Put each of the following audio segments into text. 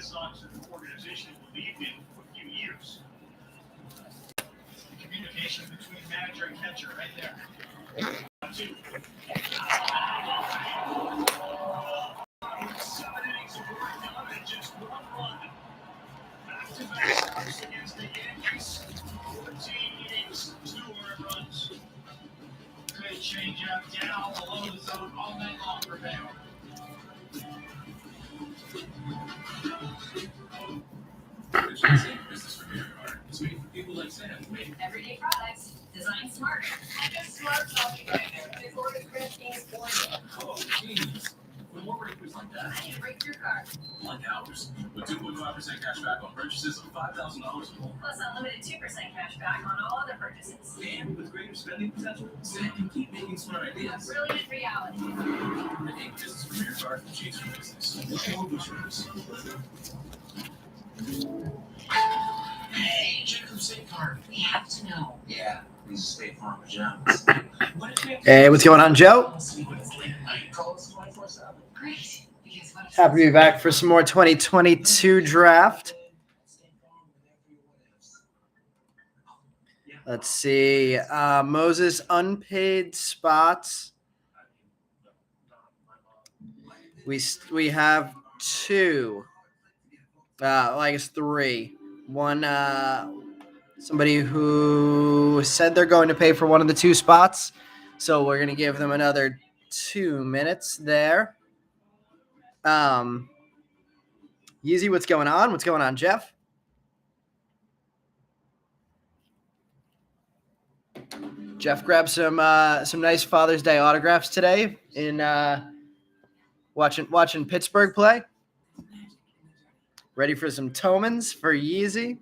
Sox organization believed in for a few years. Communication between manager and catcher right there. 2. 7 innings of work done and just 1 run. Back-to-back starts against the Yankees. 14 innings, 2 earned runs. Good change-up down below the zone all night long for Bowman. People like Sam make everyday products designed smart. Just smart coffee right there. Before the print is born. oh, jeez. With more breakthroughs like that, I can break your car. like ours, with 2.5% cash back on purchases of $5,000 or more. Plus unlimited 2% cash back on all other purchases. And with greater spending potential, Sam can keep making smart ideas. A brilliant reality. Making business from your card and change your business. More boosters. Hey, check out State Farm. We have to know. Yeah, these are State Farm pajamas. Hey, what's going on, Joe? Call us 24/7. Great. Because what if Happy to be back for some more 2022 draft. Let's see. Moses, unpaid spots. We have 2. Well, I guess 3. One, somebody who said they're going to pay for one of the 2 spots. So we're going to give them another 2 minutes there. Yeezy, what's going on? What's going on, Jeff? Jeff grabbed some nice Father's Day autographs today in watching Pittsburgh play. Ready for some Tomans for Yeezy.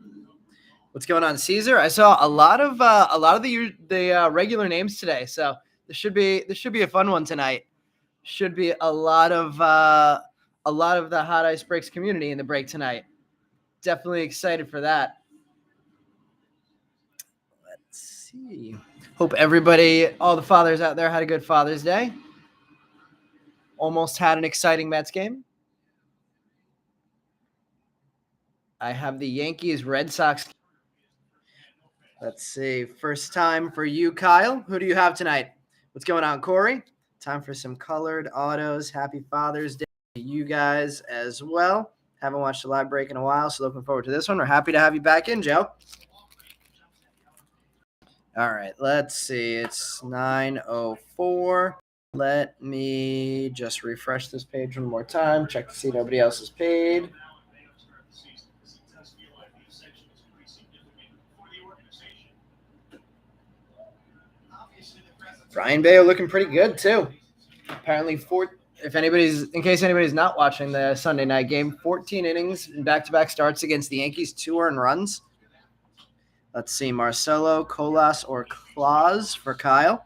What's going on, Caesar? I saw a lot of the regular names today, so this should be a fun one tonight. Should be a lot of the Hot Ice Breaks community in the break tonight. Definitely excited for that. Let's see. Hope everybody, all the fathers out there, had a good Father's Day. Almost had an exciting Mets game. I have the Yankees Red Sox. Let's see. First time for you, Kyle. Who do you have tonight? What's going on, Corey? Time for some colored autos. Happy Father's Day to you guys as well. Haven't watched a live break in a while, so looking forward to this one. We're happy to have you back in, Joe. All right, let's see. It's 9:04. Let me just refresh this page one more time. Check to see nobody else is paid. Brian Bayo looking pretty good too. Apparently, in case anybody's not watching the Sunday night game, 14 innings in back-to-back starts against the Yankees, 2 earned runs. Let's see, Marcelo, Colas, or Claus for Kyle.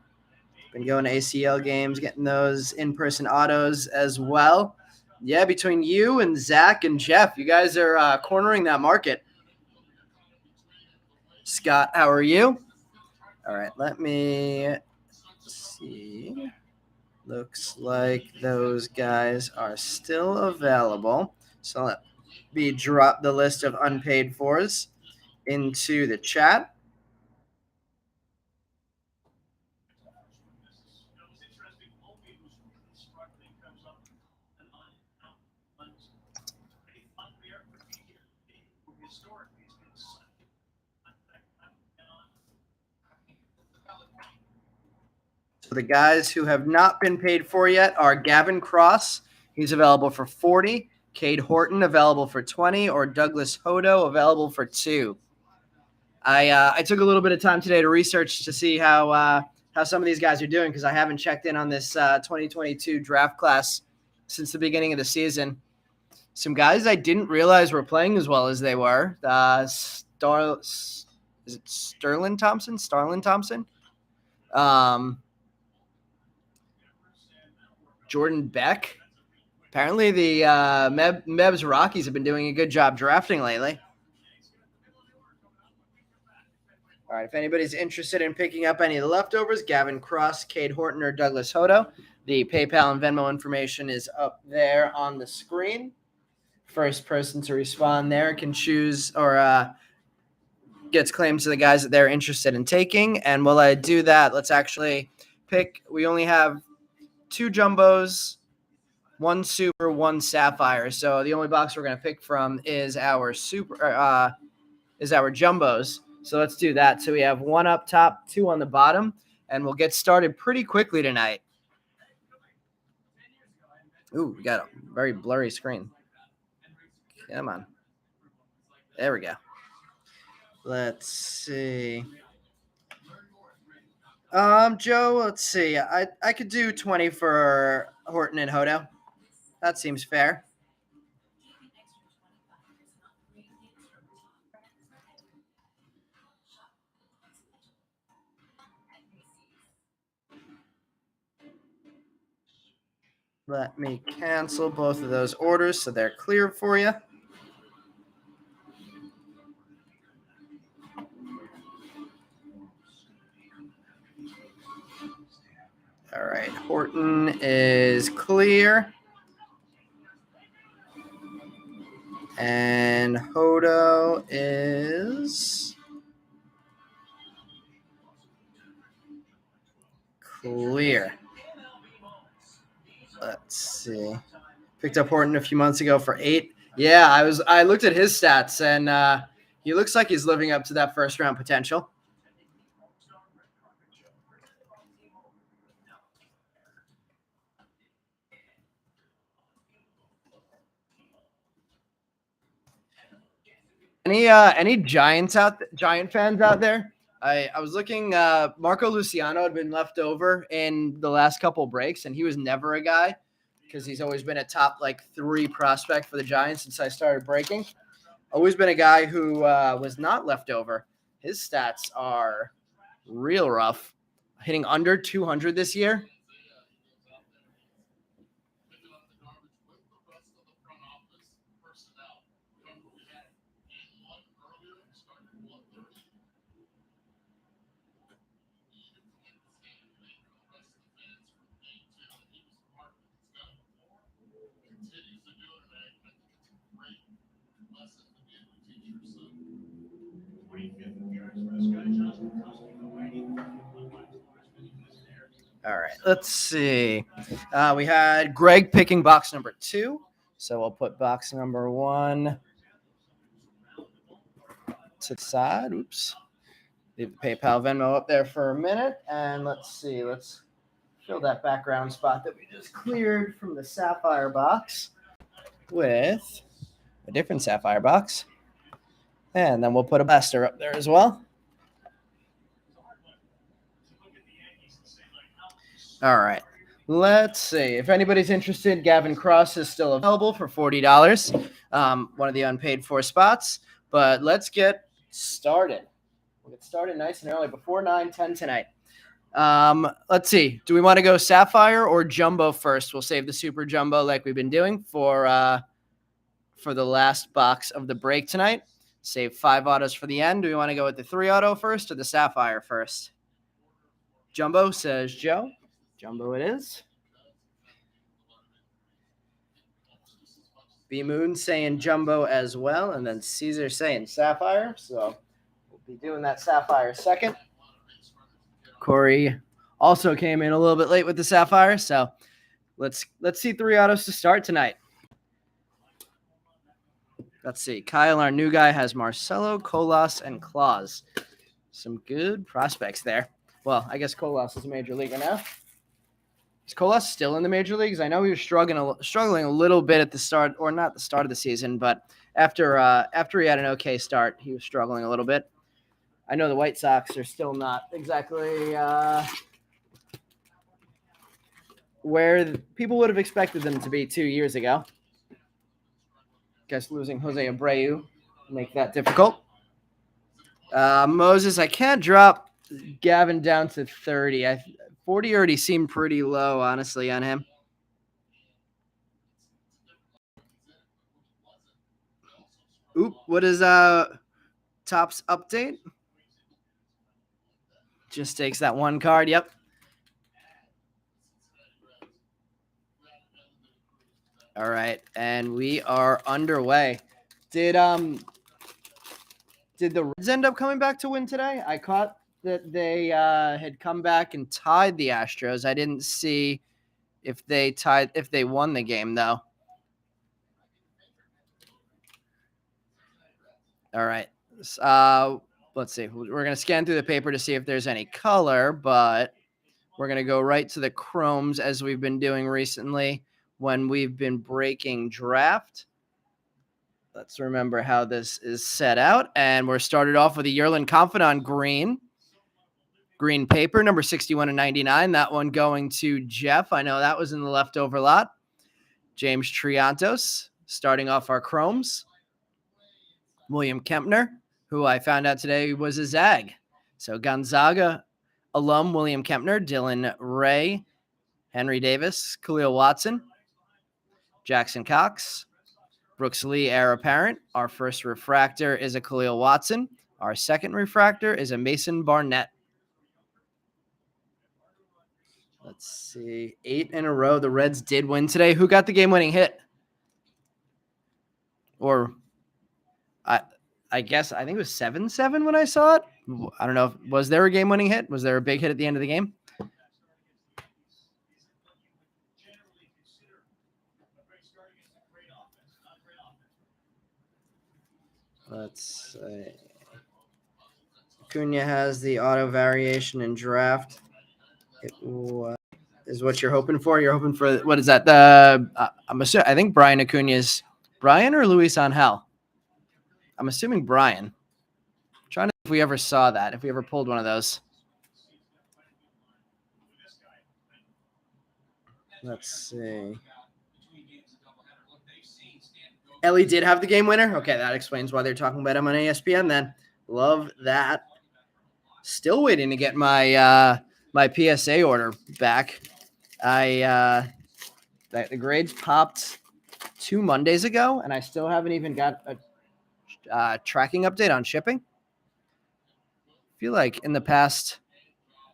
Been going to ACL games, getting those in-person autos as well. Yeah, between you and Zach and Jeff, you guys are cornering that market. Scott, how are you? All right, let me see. Looks like those guys are still available. So let me drop the list of unpaid fours into the chat. So the guys who have not been paid for yet are Gavin Cross. He's available for 40. Cade Horton available for 20, or Douglas Hodo available for 2. I took a little bit of time today to research to see how some of these guys are doing, because I haven't checked in on this 2022 draft class since the beginning of the season. Some guys I didn't realize were playing as well as they were. Is it Starlin Thompson? Jordan Beck. Apparently the Mebs Rockies have been doing a good job drafting lately. All right, if anybody's interested in picking up any of the leftovers, Gavin Cross, Cade Horton, or Douglas Hodo, the PayPal and Venmo information is up there on the screen First person to respond there can choose or gets claimed to the guys that they're interested in taking. And while I do that, let's actually pick. We only have 2 jumbos, 1 super, 1 sapphire. So the only box we're going to pick from is our jumbos. So let's do that. So we have 1 up top, 2 on the bottom, and we'll get started pretty quickly tonight. Ooh, we got a very blurry screen. Come on. There we go. Let's see. Joe, let's see. I could do 20 for Horton and Hodo. That seems fair. Let me cancel both of those orders so they're cleared for you. All right, Horton is clear. And Hodo is clear. Let's see. Picked up Horton a few months ago for 8. Yeah, I looked at his stats, and he looks like he's living up to that first round potential. Any Giant fans out there? I was looking. Marco Luciano had been left over in the last couple breaks, and he was never a guy because he's always been a top 3 prospect for the Giants since I started breaking. Always been a guy who was not left over. His stats are real rough, hitting under 200 this year. All right, let's see. We had Greg picking box number 2, so we'll put box number 1 to the side. Oops. Leave the PayPal Venmo up there for a minute, and let's see. Let's fill that background spot that we just cleared from the Sapphire box with a different Sapphire box, and then we'll put a blaster up there as well. All right. Let's see. If anybody's interested, Gavin Cross is still available for $40. One of the unpaid for spots. But let's get started. We'll get started nice and early before 9:10 tonight. Let's see. Do we want to go Sapphire or Jumbo first? We'll save the Super Jumbo like we've been doing for the last box of the break tonight. Save 5 autos for the end. Do we want to go with the 3 auto first or the Sapphire first? Jumbo, says Joe. Jumbo it is. B Moon saying Jumbo as well, and then Caesar saying Sapphire. So we'll be doing that Sapphire second. Corey also came in a little bit late with the Sapphire, so let's see 3 autos to start tonight. Let's see. Kyle, our new guy, has Marcelo, Colas, and Claus. Some good prospects there. Well, I guess Colas is a major leaguer now. Is Colas still in the major leagues? I know he was struggling a little bit at the start, or not the start of the season, but after he had an okay start, he was struggling a little bit. I know the White Sox are still not exactly where people would have expected them to be 2 years ago. Guess losing Jose Abreu make that difficult. Moses, I can't drop Gavin down to 30. 40 already seemed pretty low, honestly, on him. Oop, what is Topps update? Just takes that 1 card, yep. All right, and we are underway. Did the Reds end up coming back to win today? I caught that they had come back and tied the Astros. I didn't see if they won the game though. All right. Let's see. We're going to scan through the paper to see if there's any color, but we're going to go right to the chromes as we've been doing recently when we've been breaking draft. Let's remember how this is set out. And we're started off with a Yerlin Confidant green. Green paper, number 61/99. That one going to Jeff. I know that was in the leftover lot. James Triantos starting off our chromes. William Kempner, who I found out today was a Zag. So Gonzaga alum William Kempner, Dylan Ray, Henry Davis, Khalil Watson, Jackson Cox, Brooks Lee, heir apparent. Our first refractor is a Khalil Watson. Our second refractor is a Mason Barnett. Let's see. 8 in a row. The Reds did win today. Who got the game-winning hit? Or I guess I think it was 7-7 when I saw it. I don't know. Was there a game-winning hit? Was there a big hit at the end of the game? Let's see. Acuna has the auto variation in draft. It is what you're hoping for. You're hoping for what is that? I think Brian Acuna is Brian or Luis Angel. I'm assuming Brian. I'm trying to see if we ever saw that. If we ever pulled one of those. Let's see. Ellie did have the game winner. Okay, that explains why they're talking about him on ESPN then. Love that. Still waiting to get my my PSA order back. The grades popped 2 Mondays ago, and I still haven't even got a tracking update on shipping. I feel like in the past,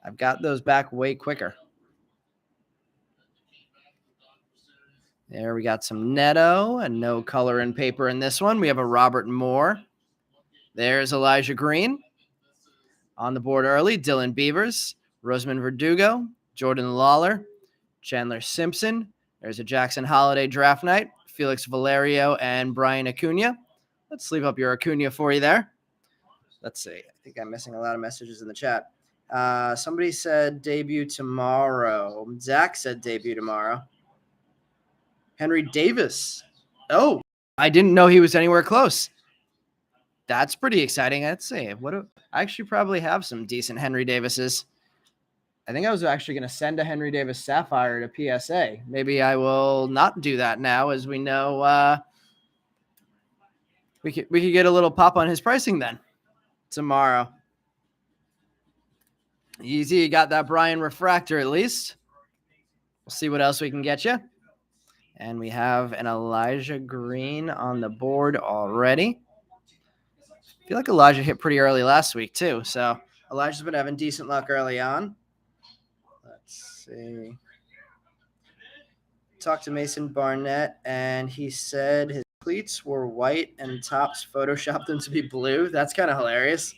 I've got those back way quicker. There we got some Neto and no color and paper in this one. We have a Robert Moore. There's Elijah Green. On the board early, Dylan Beavers, Roseman Verdugo, Jordan Lawler, Chandler Simpson. There's a Jackson Holiday draft night, Felix Valerio and Brian Acuna. Let's sleeve up your Acuna for you there. Let's see. I think I'm missing a lot of messages in the chat. Somebody said debut tomorrow. Zach said debut tomorrow. Henry Davis. Oh, I didn't know he was anywhere close. That's pretty exciting. Let's see. I actually probably have some decent Henry Davises. I think I was actually going to send a Henry Davis Sapphire to PSA. Maybe I will not do that now, as we know we could get a little pop on his pricing then tomorrow. Easy. You got that Brian refractor at least. We'll see what else we can get you. And we have an Elijah Green on the board already. I feel like Elijah hit pretty early last week too. So Elijah's been having decent luck early on. Let's see. Talked to Mason Barnett, and he said his cleats were white and Topps photoshopped them to be blue. That's kind of hilarious.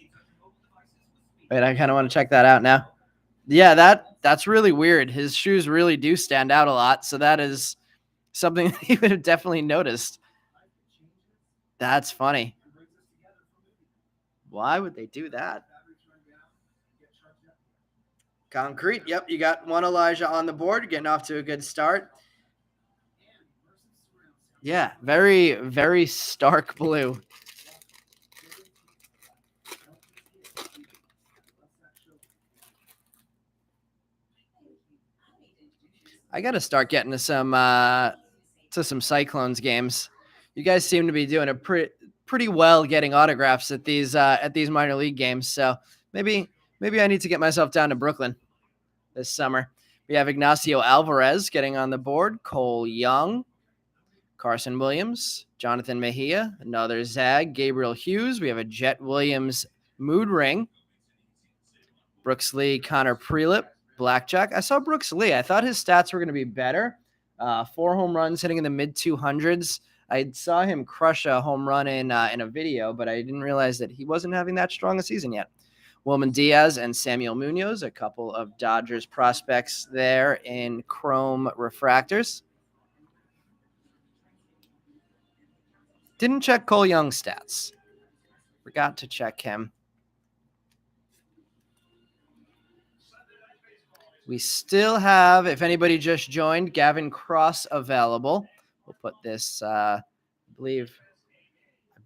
Wait, I kind of want to check that out now. Yeah, that's really weird. His shoes really do stand out a lot. So that is something he would have definitely noticed. That's funny. Why would they do that? Concrete. Yep, you got one Elijah on the board, getting off to a good start. Yeah, very, very stark blue. I got to start getting to some Cyclones games. You guys seem to be doing a pretty well getting autographs at these minor league games. So maybe I need to get myself down to Brooklyn this summer. We have Ignacio Alvarez getting on the board, Cole Young, Carson Williams, Jonathan Mejia, another Zag, Gabriel Hughes. We have a Jet Williams mood ring, Brooks Lee, Connor Prelip, Blackjack. I saw Brooks Lee. I thought his stats were going to be better, 4 home runs, hitting in the mid 200s. I saw him crush a home run in a video, but I didn't realize that he wasn't having that strong a season yet. Wilman Diaz and Samuel Munoz, a couple of Dodgers prospects there in chrome refractors. Didn't check Cole Young's stats. Forgot to check him. We still have, if anybody just joined, Gavin Cross available. We'll put this, I believe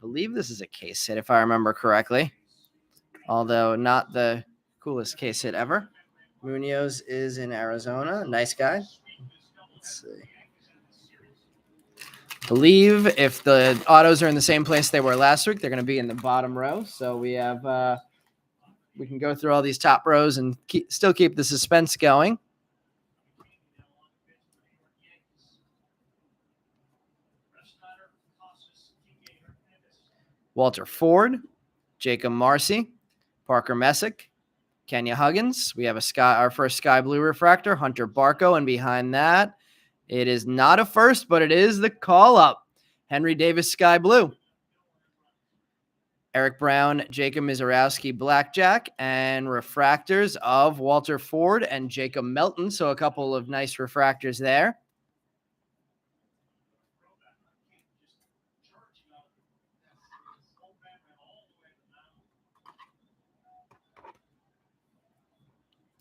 this is a case hit, if I remember correctly. Although not the coolest case hit ever. Munoz is in Arizona. Nice guy. Let's see. I believe if the autos are in the same place they were last week, they're going to be in the bottom row. So we have, we can go through all these top rows and still keep the suspense going. Walter Ford, Jacob Marcy, Parker Messick, Kenya Huggins. We have our first sky blue refractor, Hunter Barco, and behind that, it is not a first, but it is the call-up, Henry Davis sky blue. Eric Brown, Jacob Mizorowski, blackjack, and refractors of Walter Ford and Jacob Melton. So a couple of nice refractors there.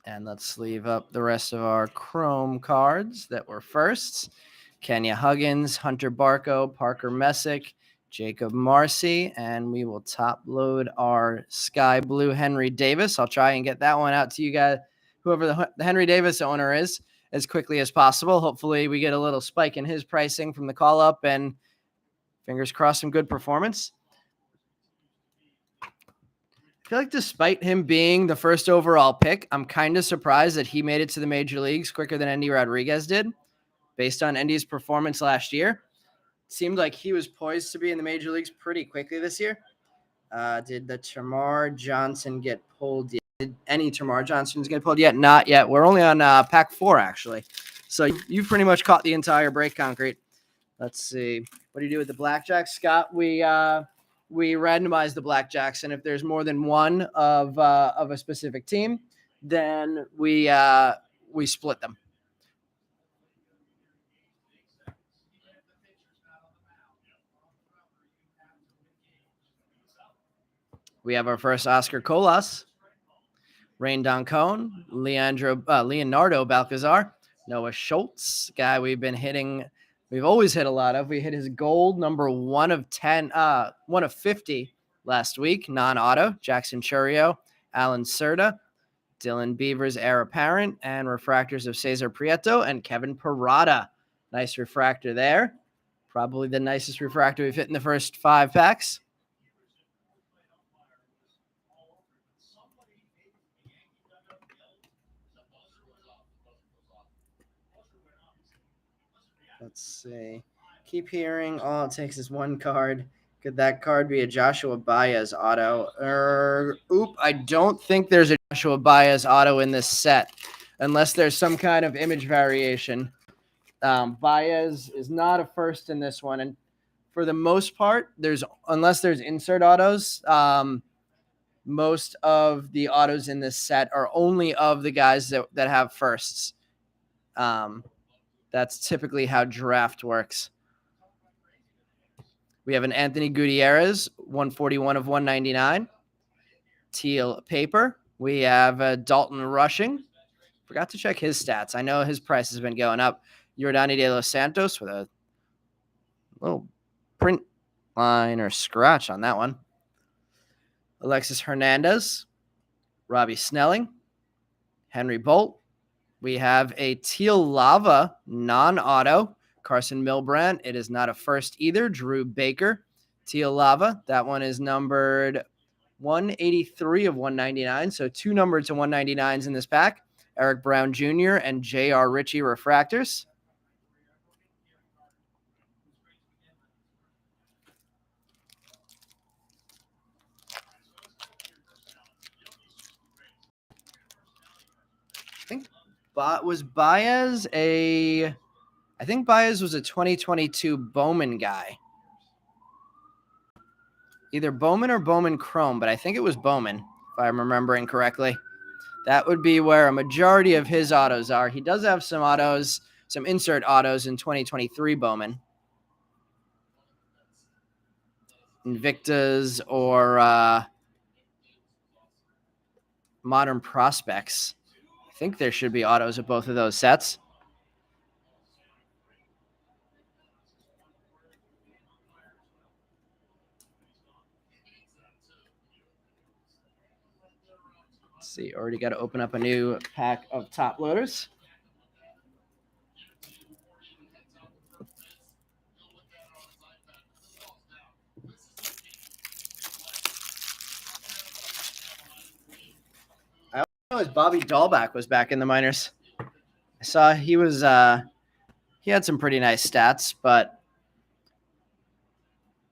And let's sleeve up the rest of our chrome cards that were firsts. Kenya Huggins, Hunter Barco, Parker Messick, Jacob Marcy, and we will top load our sky blue Henry Davis. I'll try and get that one out to you guys, whoever the Henry Davis owner is, as quickly as possible. Hopefully we get a little spike in his pricing from the call up, and fingers crossed some good performance. I feel like despite him being the first overall pick, I'm kind of surprised that he made it to the major leagues quicker than Endy Rodriguez did, based on Endy's performance last year. It seemed like he was poised to be in the major leagues pretty quickly this year. Did the Tamar Johnson get pulled yet? Did any Tamar Johnsons get pulled yet? Not yet. We're only on pack 4, actually. So you've pretty much caught the entire break concrete. Let's see. What do you do with the blackjack, Scott? We randomize the blackjacks, and if there's more than one of a specific team, then we split them. We have our first Oscar Colas, Rain Doncone, Leonardo Balcazar, Noah Schultz, guy we've been hitting. We've always hit a lot of. We hit his gold number 1 of 50 last week, non-auto. Jackson Churio, Alan Serta, Dylan Beavers, heir apparent, and refractors of Cesar Prieto and Kevin Parada. Nice refractor there. Probably the nicest refractor we've hit in the first 5 packs. Let's see. Keep hearing all it takes is one card. Could that card be a Joshua Baez auto? I don't think there's a Joshua Baez auto in this set, unless there's some kind of image variation. Baez is not a first in this one, and for the most part, unless there's insert autos, most of the autos in this set are only of the guys that have firsts. That's typically how draft works. We have an Anthony Gutierrez, 141 of 199. Teal paper. We have Dalton Rushing. Forgot to check his stats. I know his price has been going up. Yordani De Los Santos with a little print line or scratch on that one. Alexis Hernandez. Robbie Snelling. Henry Bolt. We have a Teal Lava non-auto, Carson Milbrandt. It is not a first either. Drew Baker, Teal Lava. That one is numbered 183 of 199. So 2 numbered to 199s in this pack. Eric Brown Jr. and J.R. Ritchie refractors. I think think Baez was a 2022 Bowman guy. Either Bowman or Bowman Chrome, but I think it was Bowman, if I'm remembering correctly. That would be where a majority of his autos are. He does have some autos, some insert autos in 2023 Bowman. Invictas or Modern Prospects. I think there should be autos of both of those sets. Let's see, already got to open up a new pack of top loaders. I also know his Bobby Dahlback was back in the minors. I saw he was he had some pretty nice stats, but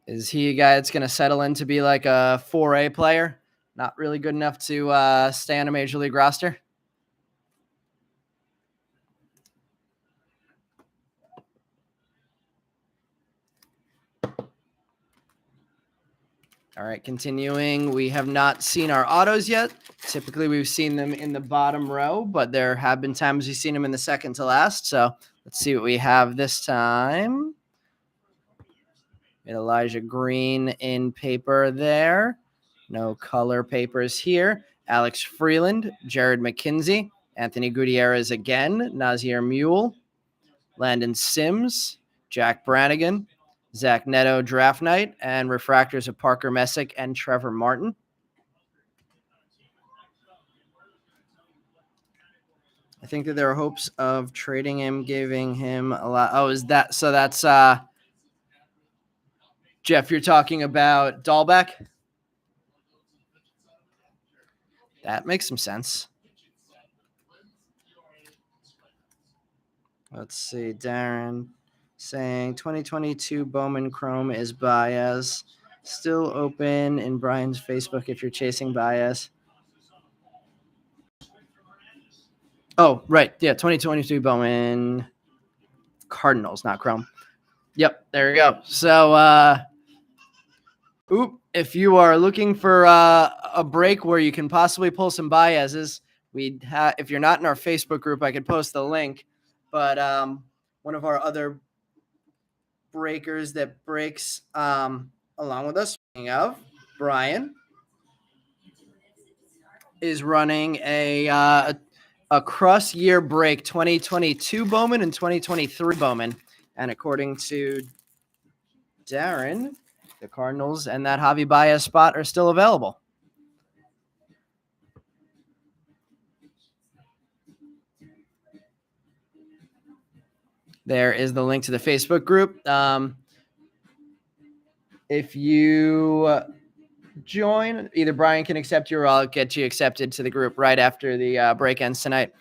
is he a guy that's going to settle in to be like a 4A player? Not really good enough to stay on a major league roster? All right, continuing. We have not seen our autos yet. Typically, we've seen them in the bottom row, but there have been times we've seen them in the second to last. So let's see what we have this time. Elijah Green in paper there. No color papers here. Alex Freeland, Jared McKinsey, Anthony Gutierrez again, Nazir Mule, Landon Sims, Jack Brannigan, Zach Neto draft night, and refractors of Parker Messick and Trevor Martin. I think that there are hopes of trading him, giving him a lot. Oh, is that so? That's Jeff. You're talking about Dahlback. That makes some sense. Let's see, Darren saying 2022 Bowman Chrome is Baez. Still open in Brian's Facebook if you're chasing Baez. Oh, right. Yeah, 2022 Bowman Cardinals, not Chrome. Yep, there you go. So, if you are looking for a break where you can possibly pull some Baez's, if you're not in our Facebook group, I could post the link. But one of our other breakers that breaks along with us, speaking of, Brian, is running a cross-year break, 2022 Bowman and 2023 Bowman. And according to Darren, the Cardinals and that Javi Baez spot are still available. There is the link to the Facebook group. If you join, either Brian can accept you or I'll get you accepted to the group right after the break ends tonight.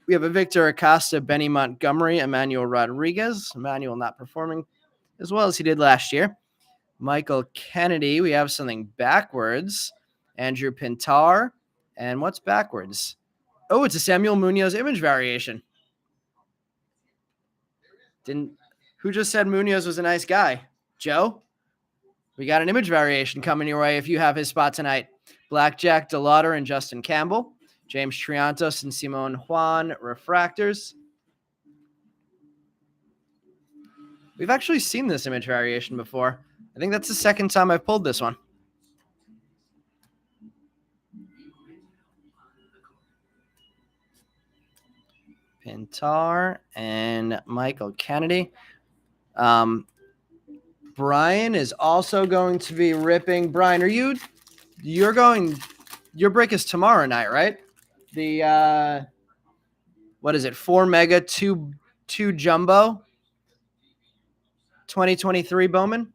We have a Victor Acosta, Benny Montgomery, Emmanuel Rodriguez. Emmanuel not performing as well as he did last year. Michael Kennedy. We have something backwards. Andrew Pintar. And what's backwards? Oh, it's a Samuel Munoz image variation. Who just said Munoz was a nice guy? Joe? We got an image variation coming your way if you have his spot tonight. Blackjack DeLauder and Justin Campbell. James Triantos and Simone Juan refractors. We've actually seen this image variation before. I think that's the second time I've pulled this one. Pintar and Michael Kennedy. Brian is also going to be ripping. Brian, your break is tomorrow night, right? The what is it? 4 mega, 2 jumbo 2023 Bowman.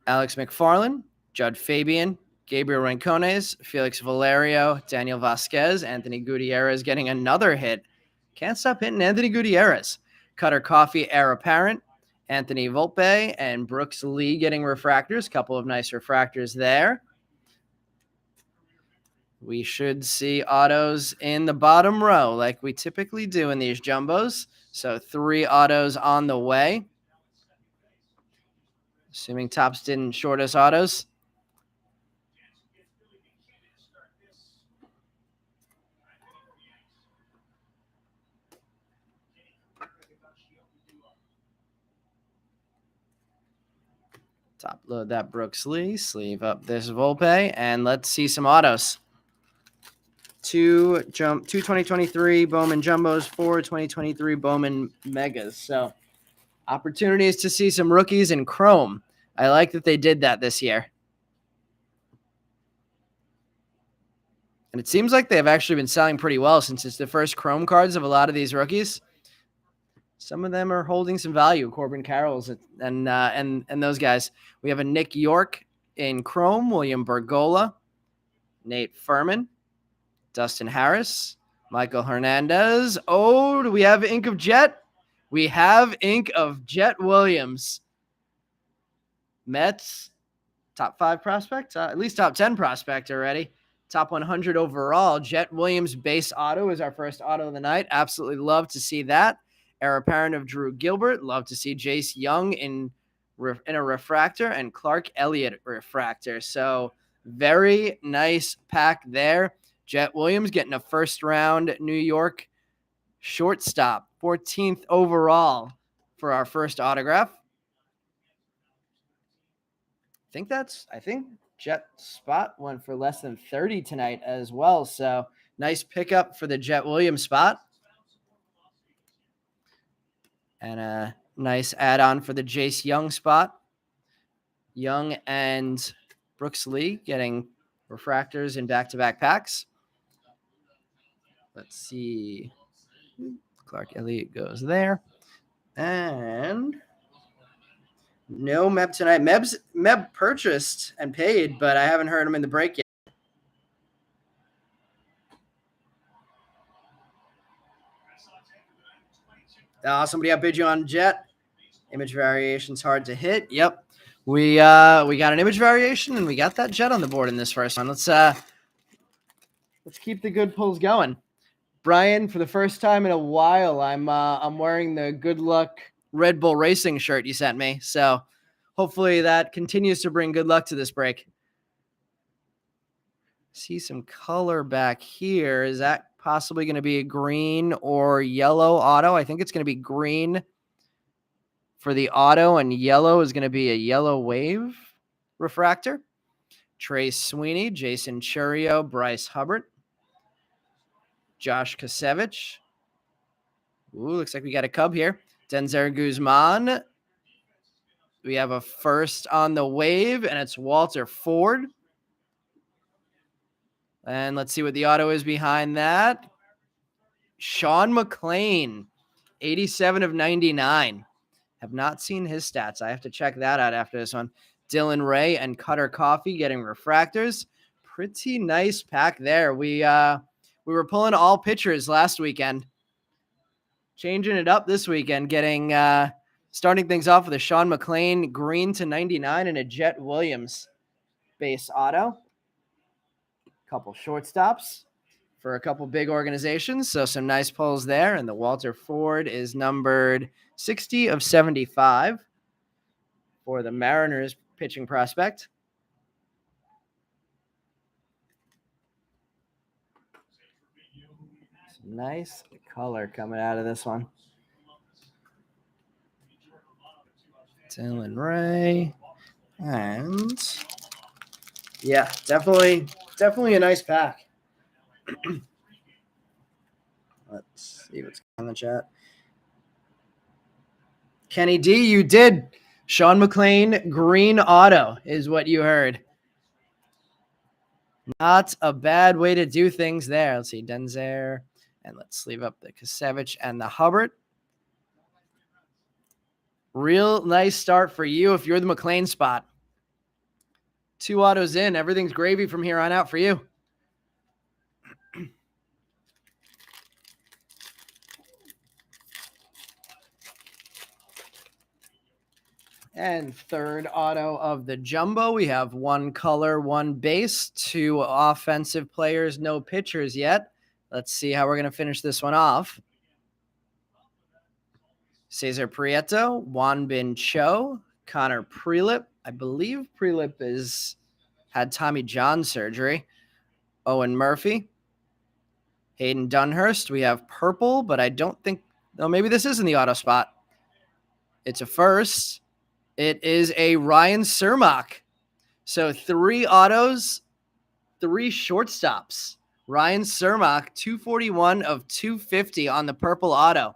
Alex McFarland, Judd Fabian, Gabriel Rincones, Felix Valerio, Daniel Vasquez, Anthony Gutierrez getting another hit. Can't stop hitting Anthony Gutierrez. Cutter Coffee, heir apparent. Anthony Volpe and Brooks Lee getting refractors. Couple of nice refractors there. We should see autos in the bottom row like we typically do in these jumbos. So 3 autos on the way. Assuming Topps didn't short us autos. Top load that Brooks Lee, sleeve up this Volpe, and let's see some autos. 2 2023 Bowman Jumbos, 4 2023 Bowman Megas. So opportunities to see some rookies in Chrome. I like that they did that this year. And it seems like they've actually been selling pretty well since it's the first Chrome cards of a lot of these rookies. Some of them are holding some value. Corbin Carroll's and those guys. We have a Nick York in Chrome, William Bergola, Nate Furman, Dustin Harris, Michael Hernandez. Oh, do we have ink of Jet? We have ink of Jet Williams. Mets, top 5 prospect, at least top 10 prospect already. Top 100 overall. Jet Williams base auto is our first auto of the night. Absolutely love to see that. Heir apparent of Drew Gilbert. Love to see Jace Young in a refractor and Clark Elliott refractor. So very nice pack there. Jet Williams getting a first round New York shortstop, 14th overall for our first autograph. I think Jet spot went for less than 30 tonight as well. So nice pickup for the Jet Williams spot. And a nice add-on for the Jace Young spot. Young and Brooks Lee getting refractors in back-to-back packs. Let's see. Clark Elliott goes there. And no Meb tonight. Meb purchased and paid, but I haven't heard him in the break yet. Somebody outbid you on Jet. Image variation's hard to hit. Yep. We got an image variation and we got that Jet on the board in this first one. Let's keep the good pulls going. Brian, for the first time in a while, I'm wearing the Good Luck Red Bull Racing shirt you sent me. So hopefully that continues to bring good luck to this break. See some color back here. Is that possibly going to be a green or yellow auto? I think it's going to be green for the auto, and yellow is going to be a yellow wave refractor. Trey Sweeney, Jason Churio, Bryce Hubbard, Josh Kasevich. Ooh, looks like we got a Cub here. Denzer Guzman. We have a first on the wave, and it's Walter Ford. And let's see what the auto is behind that. Sean McClain, 87 of 99. Have not seen his stats. I have to check that out after this one. Dylan Ray and Cutter Coffee getting refractors. Pretty nice pack there. We were pulling all pitchers last weekend. Changing it up this weekend, getting starting things off with a Sean McClain green to 99 and a Jet Williams base auto. Couple shortstops for a couple big organizations. So some nice pulls there. And the Walter Ford is numbered 60 of 75 for the Mariners pitching prospect. Some nice color coming out of this one. Dylan Ray. And yeah, definitely a nice pack. Let's see what's on the chat. Kenny D, you did. Sean McClain, green auto is what you heard. Not a bad way to do things there. Let's see, Denzer. And let's leave up the Kasevich and the Hubbard. Real nice start for you if you're the McClain spot. 2 autos in. Everything's gravy from here on out for you. And third auto of the jumbo, we have one color, one base, two offensive players, no pitchers yet. Let's see how we're going to finish this one off. Cesar Prieto, Juan Bin Cho, Connor Prelip. I believe Prelip had Tommy John surgery. Owen Murphy. Hayden Dunhurst. We have purple, but I don't think – no, maybe this is in the auto spot. It's a first. It is a Ryan Surmock. So 3 autos, 3 shortstops. Ryan Surmock, 241 of 250 on the purple auto.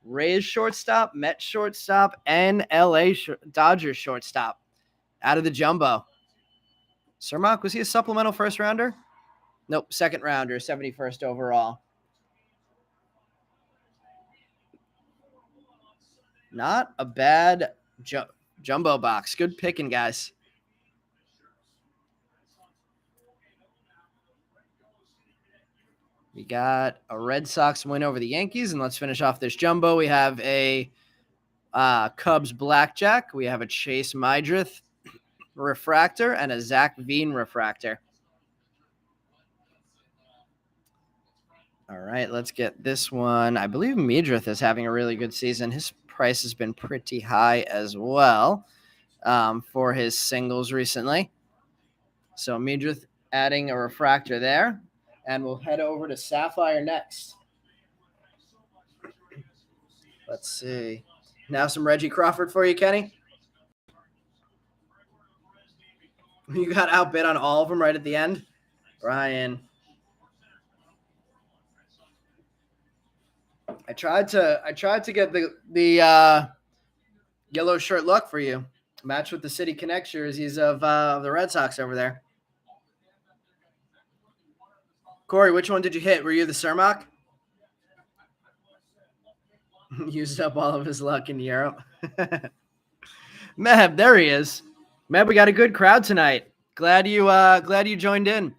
Rays shortstop, Mets shortstop, and LA Dodgers shortstop out of the jumbo. Surmock, was he a supplemental first rounder? Nope, second rounder, 71st overall. Not a bad jumbo box. Good picking, guys. We got a Red Sox win over the Yankees, and let's finish off this jumbo. We have a Cubs blackjack. We have a Chase Mydrith refractor and a Zach Veen refractor. All right, let's get this one. I believe Mydrith is having a really good season. His price has been pretty high as well for his singles recently. So Mydrith adding a refractor there. And we'll head over to Sapphire next. Let's see. Now some Reggie Crawford for you, Kenny. You got outbid on all of them right at the end. Brian. I tried to get the yellow shirt luck for you. Match with the City Connect jerseys of the Red Sox over there. Corey, which one did you hit? Were you the Surmock? Used up all of his luck in Europe. Meb, there he is. Meb, we got a good crowd tonight. Glad you joined in.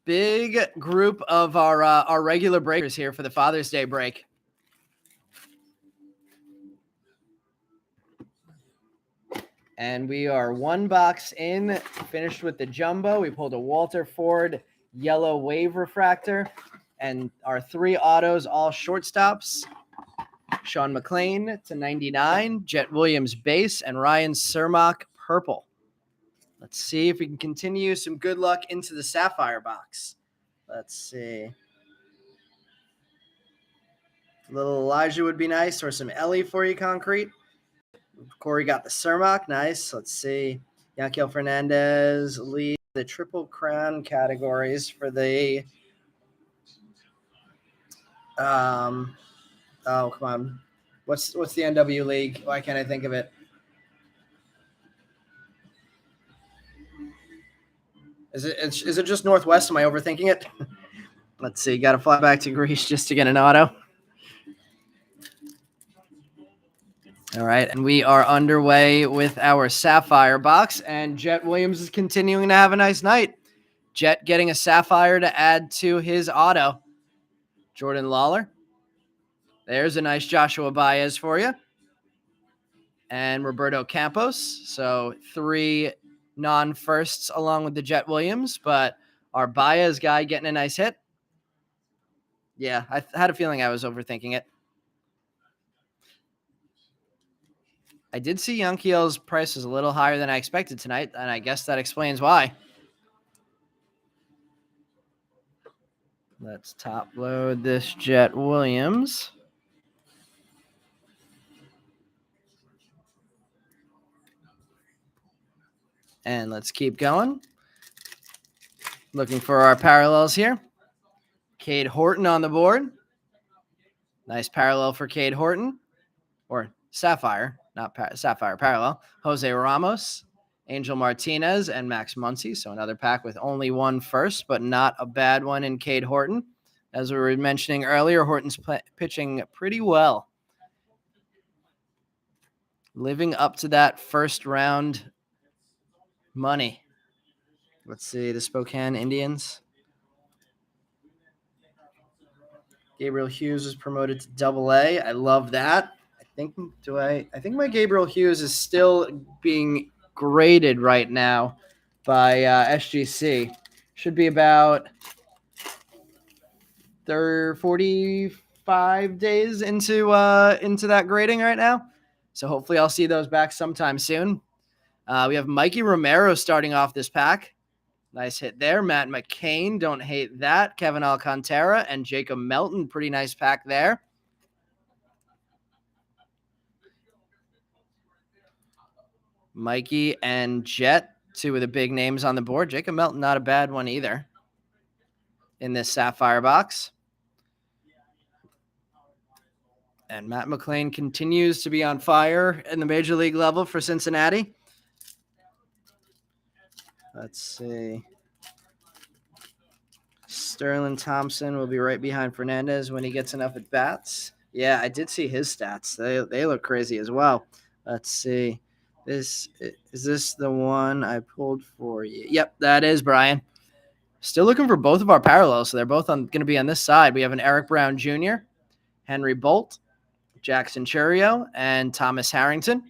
Big group of our regular breakers here for the Father's Day break. And we are 1 box in, finished with the jumbo. We pulled a Walter Ford yellow wave refractor and our 3 autos, all shortstops. Sean McClain to 99, Jet Williams base, and Ryan Surmock purple. Let's see if we can continue some good luck into the Sapphire box. Let's see. A little Elijah would be nice, or some Ellie for you, Concrete. Corey got the Surmock. Nice. Let's see. Yanquiel Fernandez lead the Triple Crown categories for the oh, come on. What's the NW League? Why can't I think of it? Is it just Northwest? Am I overthinking it? Let's see. Got to fly back to Greece just to get an auto. All right, and we are underway with our Sapphire box, and Jet Williams is continuing to have a nice night. Jet getting a Sapphire to add to his auto. Jordan Lawler. There's a nice Joshua Baez for you. And Roberto Campos. So 3 non-firsts along with the Jet Williams, but our Baez guy getting a nice hit. Yeah, I had a feeling I was overthinking it. I did see Yanquiel's price is a little higher than I expected tonight, and I guess that explains why. Let's top load this Jet Williams. And let's keep going. Looking for our parallels here. Cade Horton on the board. Nice parallel for Cade Horton. Or Sapphire, not Sapphire parallel. Jose Ramos, Angel Martinez, and Max Muncy. So another pack with only 1 first, but not a bad one in Cade Horton. As we were mentioning earlier, Horton's pitching pretty well. Living up to that first round money. Let's see, the Spokane Indians. Gabriel Hughes was promoted to Double-A. I love that. I think my Gabriel Hughes is still being graded right now by SGC. Should be about 45 days into that grading right now. So hopefully I'll see those back sometime soon. We have Mikey Romero starting off this pack. Nice hit there. Matt McCain, don't hate that. Kevin Alcantara and Jacob Melton, pretty nice pack there. Mikey and Jet, two of the big names on the board. Jacob Melton, not a bad one either in this Sapphire box. And Matt McClain continues to be on fire in the major league level for Cincinnati. Let's see. Sterling Thompson will be right behind Fernandez when he gets enough at bats. Yeah, I did see his stats. They look crazy as well. Let's see. Is this the one I pulled for you? Yep, that is Brian. Still looking for both of our parallels, so they're both going to be on this side. We have an Eric Brown Jr., Henry Bolt, Jackson Churio, and Thomas Harrington.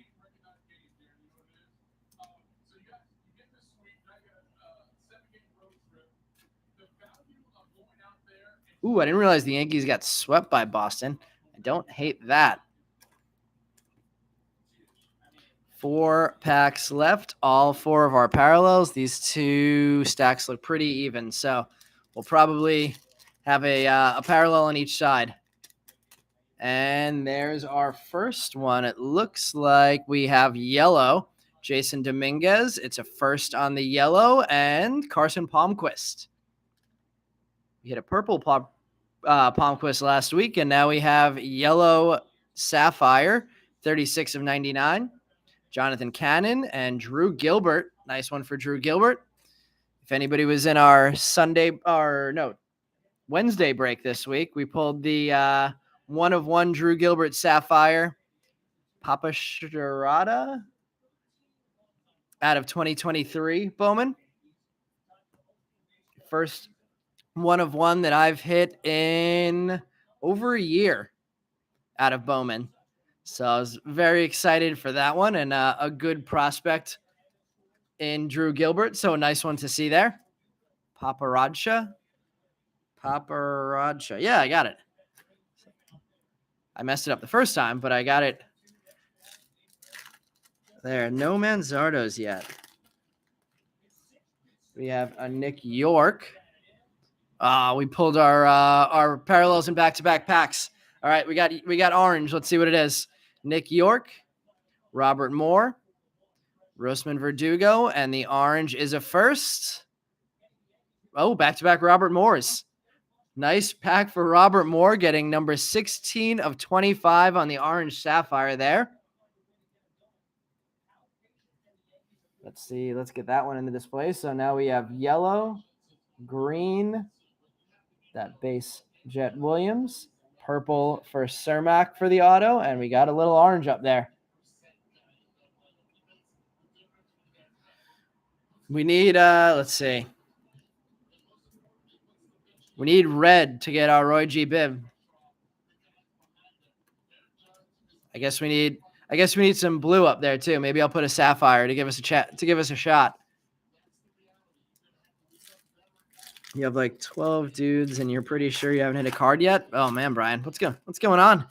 Ooh, I didn't realize the Yankees got swept by Boston. I don't hate that. 4 packs left, all 4 of our parallels. These 2 stacks look pretty even, so we'll probably have a parallel on each side. And there's our first one. It looks like we have yellow, Jason Dominguez. It's a first on the yellow, and Carson Palmquist. We hit a purple Palmquist last week, and now we have yellow Sapphire, 36 of 99. Jonathan Cannon and Drew Gilbert. Nice one for Drew Gilbert. If anybody was in our Wednesday break this week, we pulled the 1 of 1 Drew Gilbert Sapphire Papa Sharada out of 2023 Bowman. First 1 of 1 that I've hit in over a year out of Bowman. So I was very excited for that one, and a good prospect in Drew Gilbert. So a nice one to see there. Paparazza. Yeah, I got it. I messed it up the first time, but I got it there. No Manzardos yet. We have a Nick York. We pulled our parallels in back-to-back packs. All right, we got orange. Let's see what it is. Nick York, Robert Moore, Rosman Verdugo, and the orange is a first. Oh, back-to-back Robert Moores. Nice pack for Robert Moore, getting number 16 of 25 on the orange Sapphire there. Let's see. Let's get that one in the display. So now we have yellow, green, that base Jet Williams, purple for Cermak for the auto, and we got a little orange up there. We need, let's see. We need red to get our Roy G. Biv. I guess we need some blue up there too. Maybe I'll put a Sapphire to give us a shot. You have like 12 dudes, and you're pretty sure you haven't hit a card yet. Oh man, Brian, what's going on?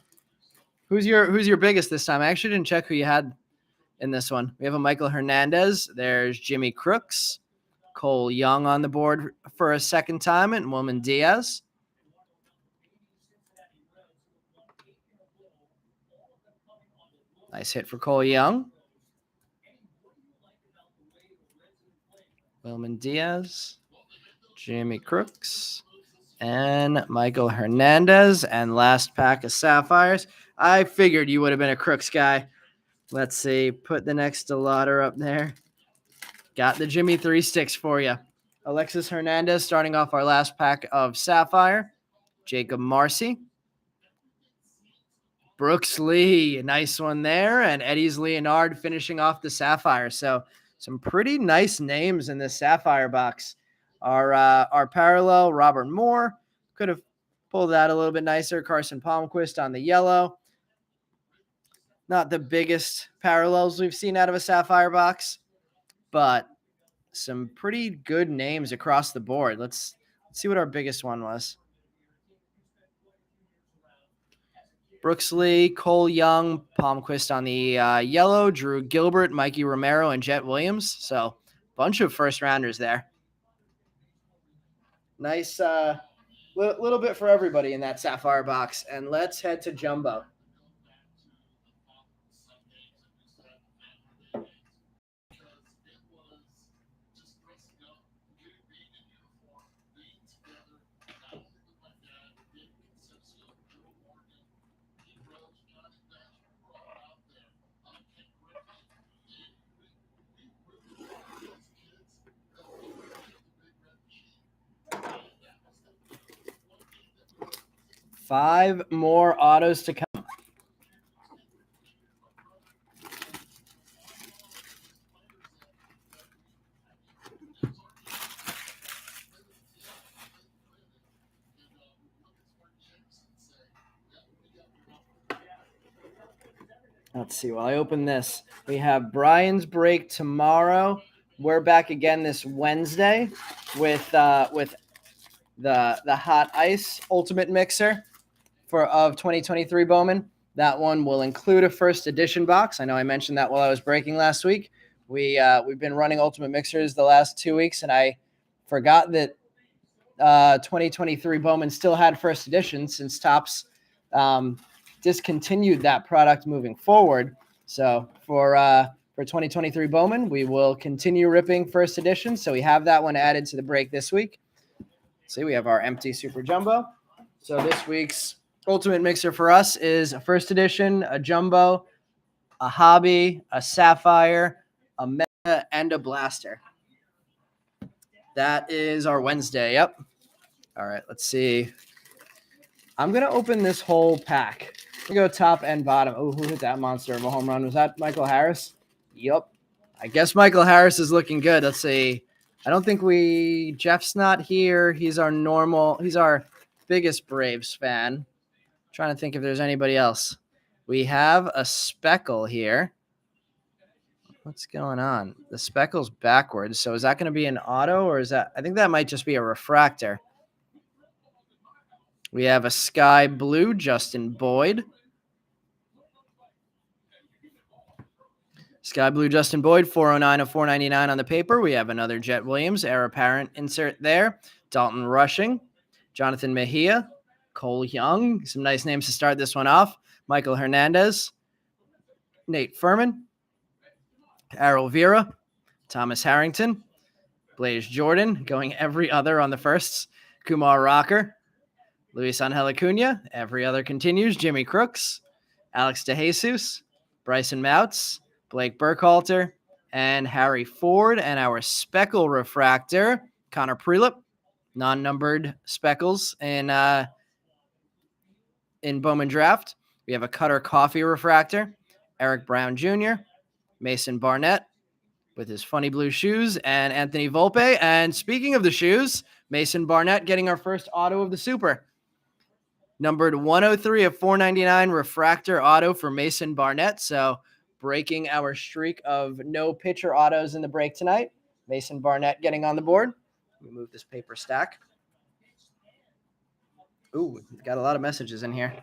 Who's your biggest this time? I actually didn't check who you had in this one. We have a Michael Hernandez. There's Jimmy Crooks, Cole Young on the board for a second time, and Wilman Diaz. Nice hit for Cole Young. Wilman Diaz, Jimmy Crooks, and Michael Hernandez. And last pack of Sapphires. I figured you would have been a Crooks guy. Let's see. Put the next Delauder up there. Got the Jimmy 3 sticks for you. Alexis Hernandez starting off our last pack of Sapphire. Jacob Marcy. Brooks Lee, nice one there. And Eddie's Leonard finishing off the Sapphire. So some pretty nice names in this Sapphire box. Our parallel, Robert Moore. Could have pulled that a little bit nicer. Carson Palmquist on the yellow. Not the biggest parallels we've seen out of a Sapphire box, but some pretty good names across the board. Let's see what our biggest one was. Brooks Lee, Cole Young, Palmquist on the yellow, Drew Gilbert, Mikey Romero, and Jet Williams. So bunch of first rounders there. Nice little bit for everybody in that Sapphire box. And let's head to Jumbo. Five more autos to come. Let's see. While I open this, we have Brian's break tomorrow. We're back again this Wednesday with the Hot Ice Ultimate Mixer of 2023 Bowman. That one will include a first edition box. I know I mentioned that while I was breaking last week. We've been running Ultimate Mixers the last 2 weeks, and I forgot that 2023 Bowman still had first edition since Topps discontinued that product moving forward. So for 2023 Bowman, we will continue ripping first edition. So we have that one added to the break this week. See, we have our empty Super Jumbo. So this week's Ultimate Mixer for us is a first edition, a Jumbo, a Hobby, a Sapphire, a Mega, and a Blaster. That is our Wednesday. Yep. All right, let's see. I'm going to open this whole pack. We go top and bottom. Oh, who hit that monster of a home run? Was that Michael Harris? Yep. I guess Michael Harris is looking good. Let's see. I don't think Jeff's not here. He's our biggest Braves fan. Trying to think if there's anybody else. We have a speckle here. What's going on? The speckle's backwards. So is that going to be an auto or is that? I think that might just be a refractor. We have a sky blue, Justin Boyd. Sky blue, Justin Boyd, 409 of 499 on the paper. We have another Jet Williams, heir apparent insert there. Dalton Rushing, Jonathan Mejia, Cole Young. Some nice names to start this one off. Michael Hernandez, Nate Furman, Errol Vera, Thomas Harrington, Blaze Jordan, going every other on the firsts. Kumar Rocker, Luis Angel Acuna, every other continues. Jimmy Crooks, Alex DeJesus, Bryson Mouts, Blake Burkhalter, and Harry Ford. And our speckle refractor, Connor Prelip, non-numbered speckles in Bowman Draft. We have a Cutter Coffee refractor, Eric Brown Jr., Mason Barnett with his funny blue shoes, and Anthony Volpe. And speaking of the shoes, Mason Barnett getting our first auto of the Super. Numbered 103 of 499 refractor auto for Mason Barnett. So breaking our streak of no pitcher autos in the break tonight. Mason Barnett getting on the board. Let me move this paper stack. Ooh, got a lot of messages in here.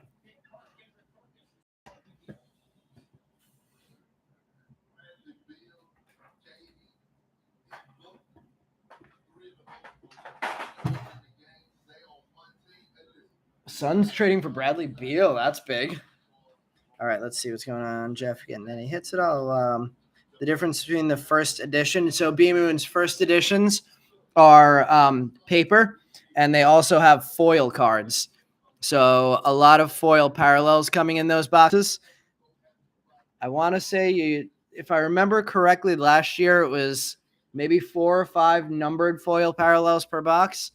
Suns trading for Bradley Beal. That's big. All right, let's see what's going on. Jeff getting any hits at all? The difference between the first edition. So B-Moon's first editions are paper, and they also have foil cards. So a lot of foil parallels coming in those boxes. I want to say, if I remember correctly, last year it was maybe 4 or 5 numbered foil parallels per box.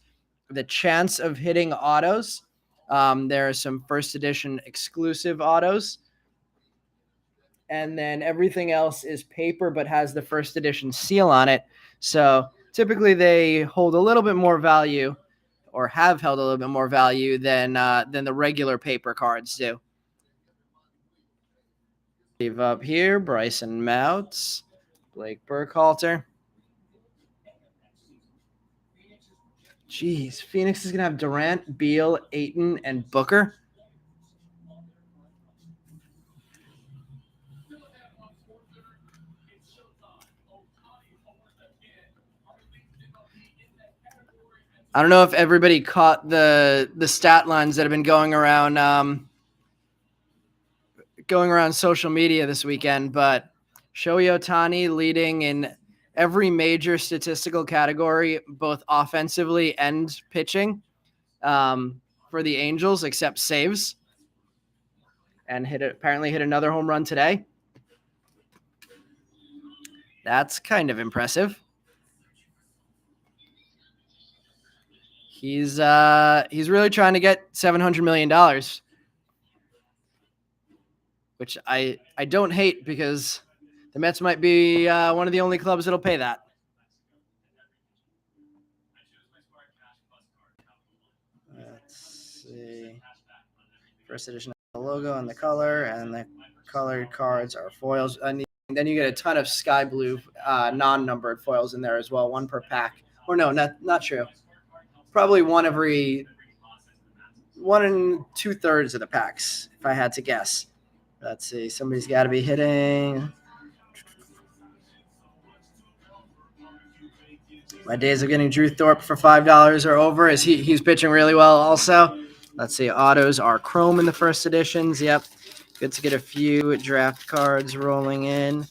The chance of hitting autos. There are some first edition exclusive autos. And then everything else is paper but has the first edition seal on it. So typically they hold a little bit more value or have held a little bit more value than the regular paper cards do. Leave up here, Bryson Mouts, Blake Burkhalter. Jeez, Phoenix is going to have Durant, Beal, Ayton, and Booker. I don't know if everybody caught the stat lines that have been going around social media this weekend, but Shohei Ohtani leading in every major statistical category, both offensively and pitching, for the Angels, except saves, and apparently hit another home run today. That's kind of impressive. He's really trying to get $700 million, which I don't hate because the Mets might be one of the only clubs that'll pay that. Let's see. First edition of the logo and the color, and the colored cards are foils. And then you get a ton of sky blue non-numbered foils in there as well, one per pack. Or no, not true. Probably one and 2/3 of the packs, if I had to guess. Let's see. Somebody's got to be hitting. My days of getting Drew Thorpe for $5 are over, as he's pitching really well also. Let's see. Autos are chrome in the first editions. Yep. Good to get a few draft cards rolling in.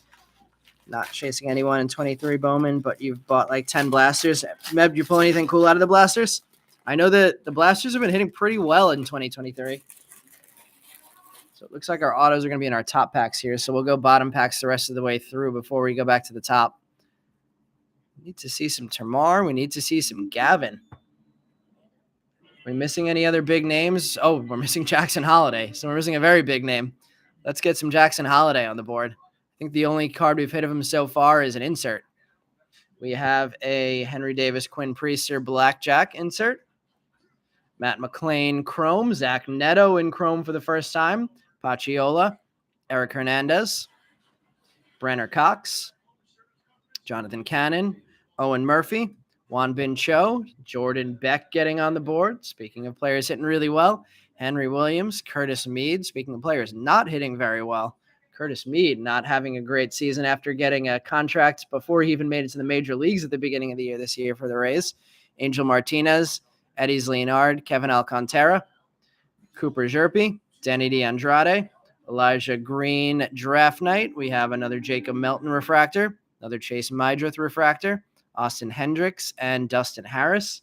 Not chasing anyone in 23 Bowman, but you've bought like 10 blasters. Meb, you pull anything cool out of the blasters? I know that the blasters have been hitting pretty well in 2023. So it looks like our autos are going to be in our top packs here. So we'll go bottom packs the rest of the way through before we go back to the top. We need to see some Termar. We need to see some Gavin. Are we missing any other big names? Oh, we're missing Jackson Holiday. So we're missing a very big name. Let's get some Jackson Holiday on the board. I think the only card we've hit of him so far is an insert. We have a Henry Davis Quinn Priester Blackjack insert. Matt McClain Chrome. Zach Neto in Chrome for the first time. Pacciola. Eric Hernandez. Brenner Cox. Jonathan Cannon. Owen Murphy. Juan Bin Cho. Jordan Beck getting on the board. Speaking of players hitting really well. Henry Williams. Curtis Mead. Speaking of players not hitting very well. Curtis Mead not having a great season after getting a contract before he even made it to the major leagues at the beginning of the year this year for the Rays. Angel Martinez. Eddie's Leonard. Kevin Alcantara. Cooper Zerpe. Denny DeAndrade. Elijah Green Draft Night. We have another Jacob Melton refractor. Another Chase Mydrith refractor. Austin Hendricks and Dustin Harris.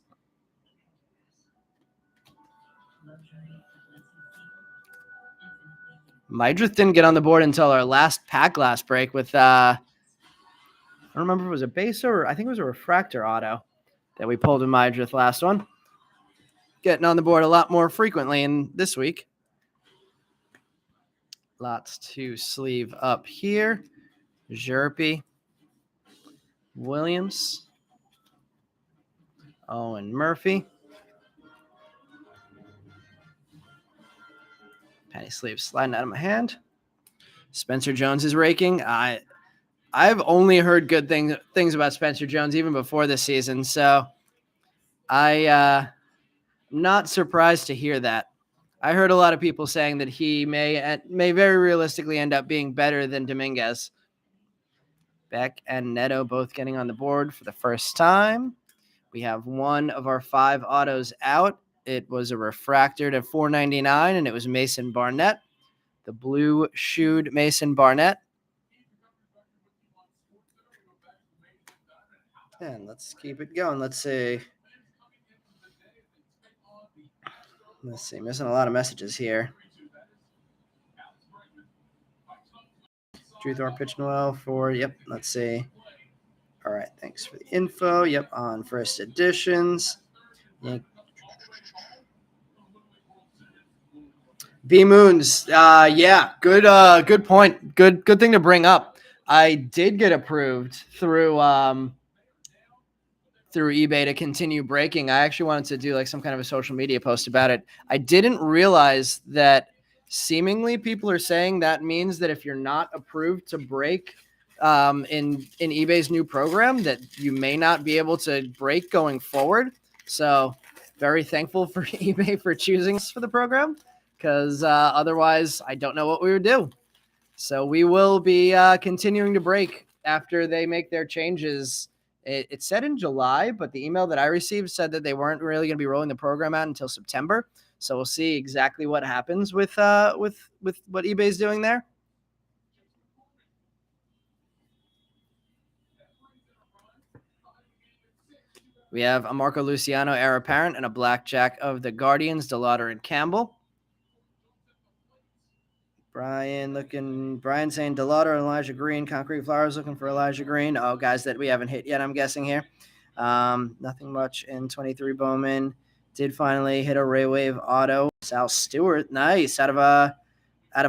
Mydrith didn't get on the board until our last pack last break with, I don't remember if it was a base or I think it was a refractor auto that we pulled in Mydrith last one. Getting on the board a lot more frequently in this week. Lots to sleeve up here. Zerpe. Williams. Owen Murphy. Penny sleeve sliding out of my hand. Spencer Jones is raking. I've only heard good things about Spencer Jones even before this season, so I'm not surprised to hear that. I heard a lot of people saying that he may very realistically end up being better than Dominguez. Beck and Neto both getting on the board for the first time. We have one of our 5 autos out. It was a refractor to $4.99, and it was Mason Barnett, the blue-shoed Mason Barnett. And let's keep it going. Let's see. Missing a lot of messages here. Drew Thorpe pitching well for, let's see. All right, thanks for the info. Yep, on first editions. B Moons, good point. Good thing to bring up. I did get approved through eBay to continue breaking. I actually wanted to do like some kind of a social media post about it. I didn't realize that seemingly people are saying that means that if you're not approved to break in eBay's new program, that you may not be able to break going forward. So very thankful for eBay for choosing us for the program, because otherwise I don't know what we would do. So we will be continuing to break after they make their changes. It said in July, but the email that I received said that they weren't really going to be rolling the program out until September. So we'll see exactly what happens with what eBay's doing there. We have a Marco Luciano heir apparent and a blackjack of the Guardians, DeLauder and Campbell. Brian saying DeLauder and Elijah Green. Concrete Flowers looking for Elijah Green. Oh, guys that we haven't hit yet, I'm guessing here. Nothing much in 23 Bowman. Did finally hit a Ray Wave auto. Sal Stewart, nice, out of a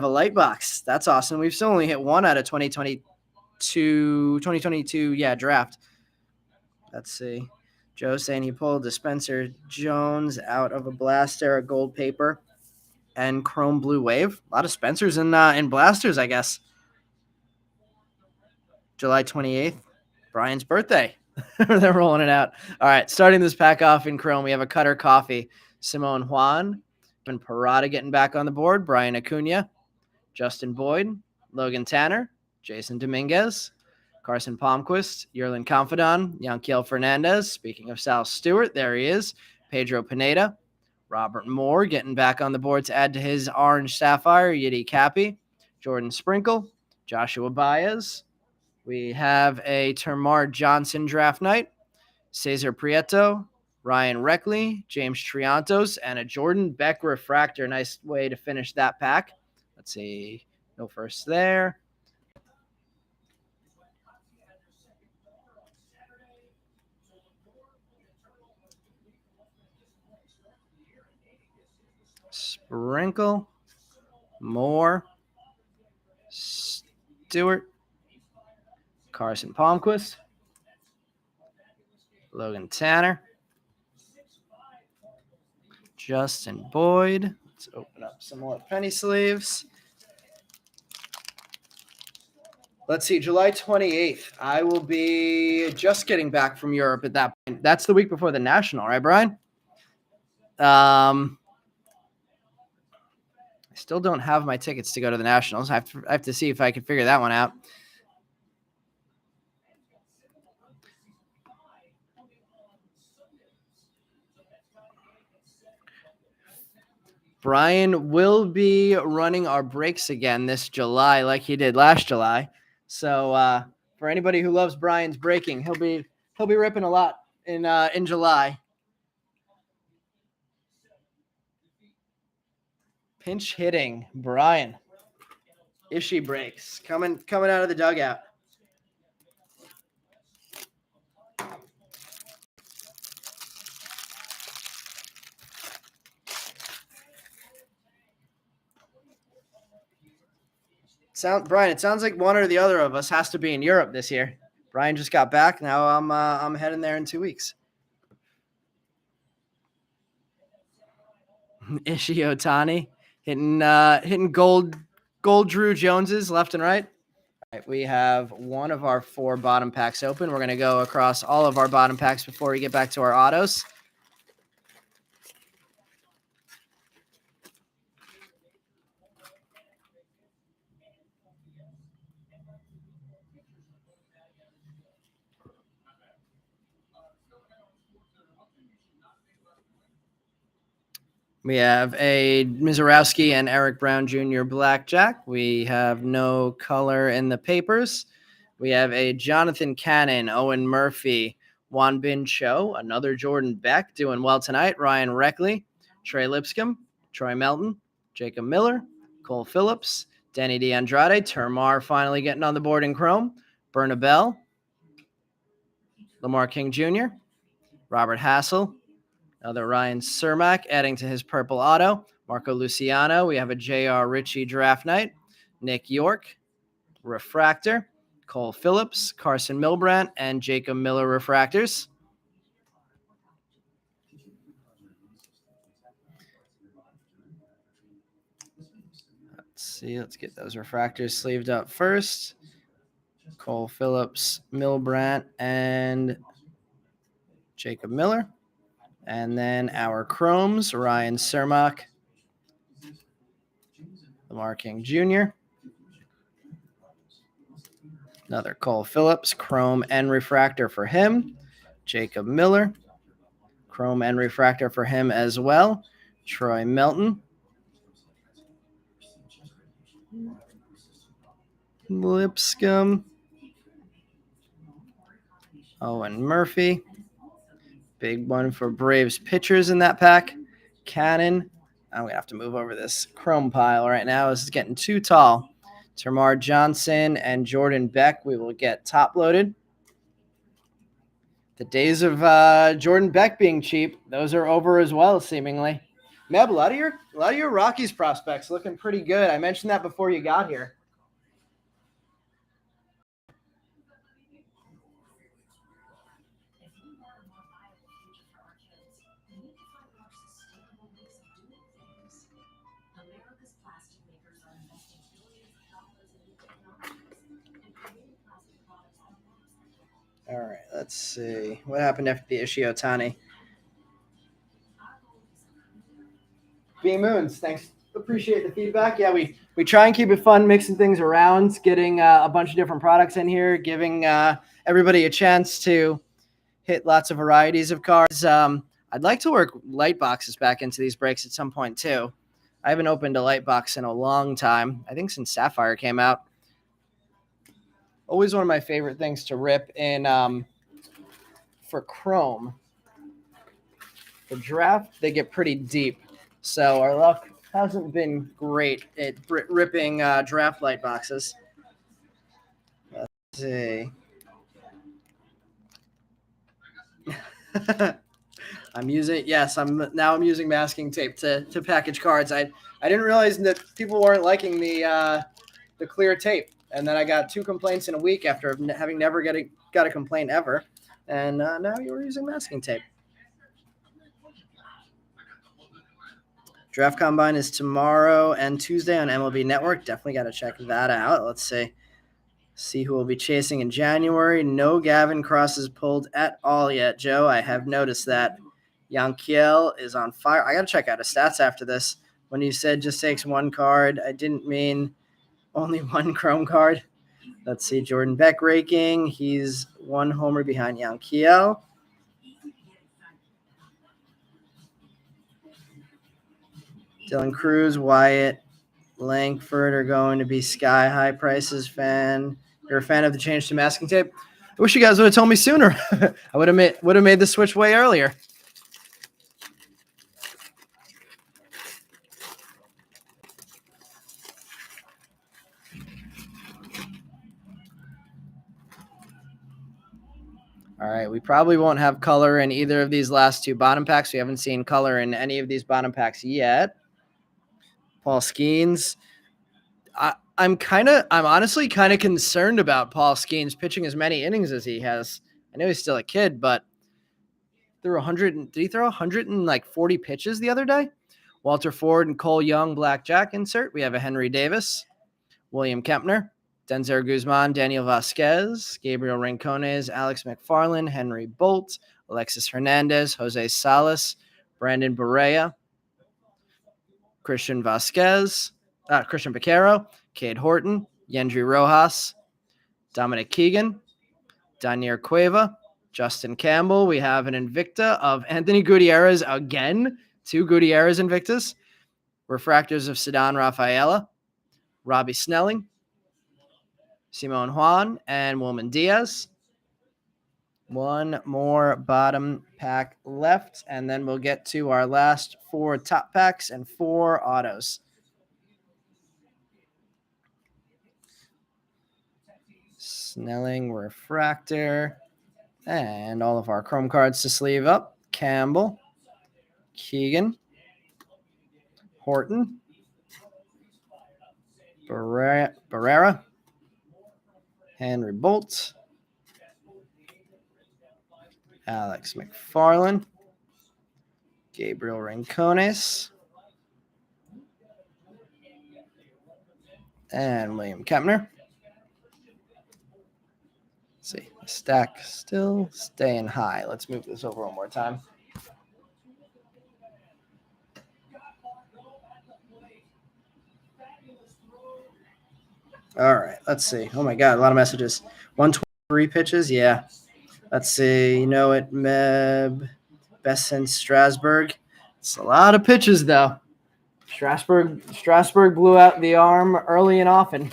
light box. That's awesome. We've still only hit one out of 2022 draft. Let's see. Joe saying he pulled the Spencer Jones out of a blaster, a gold paper, and chrome blue wave. A lot of Spencers in blasters, I guess. July 28th, Brian's birthday. They're rolling it out. All right, starting this pack off in chrome, we have a Cutter Coffee, Simone Juan, and Parada getting back on the board, Brian Acuna, Justin Boyd, Logan Tanner, Jason Dominguez, Carson Palmquist, Yerlin Confidon, Yanquiel Fernandez. Speaking of Sal Stewart, there he is. Pedro Pineda, Robert Moore getting back on the board to add to his orange Sapphire, Yiddy Cappy, Jordan Sprinkle, Joshua Baez. We have a Termar Johnson draft night, Cesar Prieto, Ryan Reckley, James Triantos, and a Jordan Beck refractor. Nice way to finish that pack. Let's see. No first there. Sprinkle, Moore, Stewart, Carson Palmquist, Logan Tanner, Justin Boyd. Let's open up some more penny sleeves. Let's see, July 28th. I will be just getting back from Europe at that point. That's the week before the National, right, Brian? I still don't have my tickets to go to the Nationals. I have to see if I can figure that one out. Brian will be running our breaks again this July like he did last July. So for anybody who loves Brian's breaking, he'll be ripping a lot in July. Pinch hitting, Brian. Ishii breaks coming out of the dugout. Brian, it sounds like one or the other of us has to be in Europe this year. Brian just got back. Now I'm heading there in 2 weeks. Ishii Otani hitting gold Drew Joneses left and right. All right. We have one of our 4 bottom packs open. We're going to go across all of our bottom packs before we get back to our autos. We have a Mizorowski and Eric Brown Jr. blackjack. We have no color in the papers. We have a Jonathan Cannon, Owen Murphy, Juan Bin Cho, another Jordan Beck doing well tonight, Ryan Reckley, Trey Lipscomb, Troy Melton, Jacob Miller, Cole Phillips, Danny DeAndrade, Termar finally getting on the board in chrome, Berna Bell, Lamar King Jr., Robert Hassel, another Ryan Cermak adding to his purple auto. Marco Luciano. We have a J.R. Ritchie draft night. Nick York, refractor. Cole Phillips, Carson Milbrandt, and Jacob Miller refractors. Let's see. Let's get those refractors sleeved up first. Cole Phillips, Milbrandt, and Jacob Miller. And then our chromes, Ryan Cermak, Lamar King Jr., another Cole Phillips, chrome and refractor for him. Jacob Miller, chrome and refractor for him as well. Troy Melton. Lipscomb. Owen Murphy. Big one for Braves pitchers in that pack. Cannon. I'm going to have to move over this chrome pile right now. This is getting too tall. Termar Johnson and Jordan Beck, we will get top loaded. The days of Jordan Beck being cheap, those are over as well, seemingly. Meb, a lot of your Rockies prospects looking pretty good. I mentioned that before you got here. All right, let's see. What happened after the Ishiotani? B Moons, thanks. Appreciate the feedback. Yeah, we try and keep it fun, mixing things around, getting a bunch of different products in here, giving everybody a chance to hit lots of varieties of cards. I'd like to work light boxes back into these breaks at some point too. I haven't opened a light box in a long time. I think since Sapphire came out. Always one of my favorite things to rip in for Chrome. For draft, they get pretty deep. So our luck hasn't been great at ripping draft light boxes. Let's see. I'm using masking tape to package cards. I didn't realize that people weren't liking the clear tape, and then I got 2 complaints in a week after having never got a complaint ever, and now you were using masking tape. Draft Combine is tomorrow and Tuesday on MLB Network. Definitely got to check that out. Let's see who will be chasing in January. No Gavin Crosses pulled at all yet, Joe. I have noticed that. Yankiel is on fire. I got to check out his stats after this. When you said just takes 1 card, I didn't mean only 1 chrome card. Let's see. Jordan Beck raking. He's 1 homer behind Yankiel. Dylan Cruz, Wyatt, Langford are going to be sky high prices. You're a fan of the change to masking tape? I wish you guys would have told me sooner. I would have made the switch way earlier. All right, we probably won't have color in either of these last 2 bottom packs. We haven't seen color in any of these bottom packs yet. Paul Skeens. I'm honestly kind of concerned about Paul Skeens pitching as many innings as he has. I know he's still a kid, but did he throw 140 pitches the other day? Walter Ford and Cole Young, blackjack insert. We have a Henry Davis, William Kempner, Denzer Guzman, Daniel Vasquez, Gabriel Rincones, Alex McFarland, Henry Bolt, Alexis Hernandez, Jose Salas, Brandon Barea, Christian Vaquero, Cade Horton, Yendry Rojas, Dominic Keegan, Daniel Cueva, Justin Campbell. We have an Invicta of Anthony Gutierrez again. 2 Gutierrez Invictas. Refractors of Ceddanne Rafaela, Robbie Snelling, Simon Juan, and Wilman Diaz. 1 more bottom pack left, and then we'll get to our last 4 top packs and 4 autos. Snelling, refractor, and all of our chrome cards to sleeve up. Campbell, Keegan, Horton, Barrera, Henry Bolt, Alex McFarland, Gabriel Rincones, and William Kempner. Let's see, the stack still staying high. Let's move this over one more time. All right, let's see. Oh my God, a lot of messages. 123 pitches, yeah. Let's see. You know it, Meb. Best since Strasburg. It's a lot of pitches though. Strasburg blew out the arm early and often.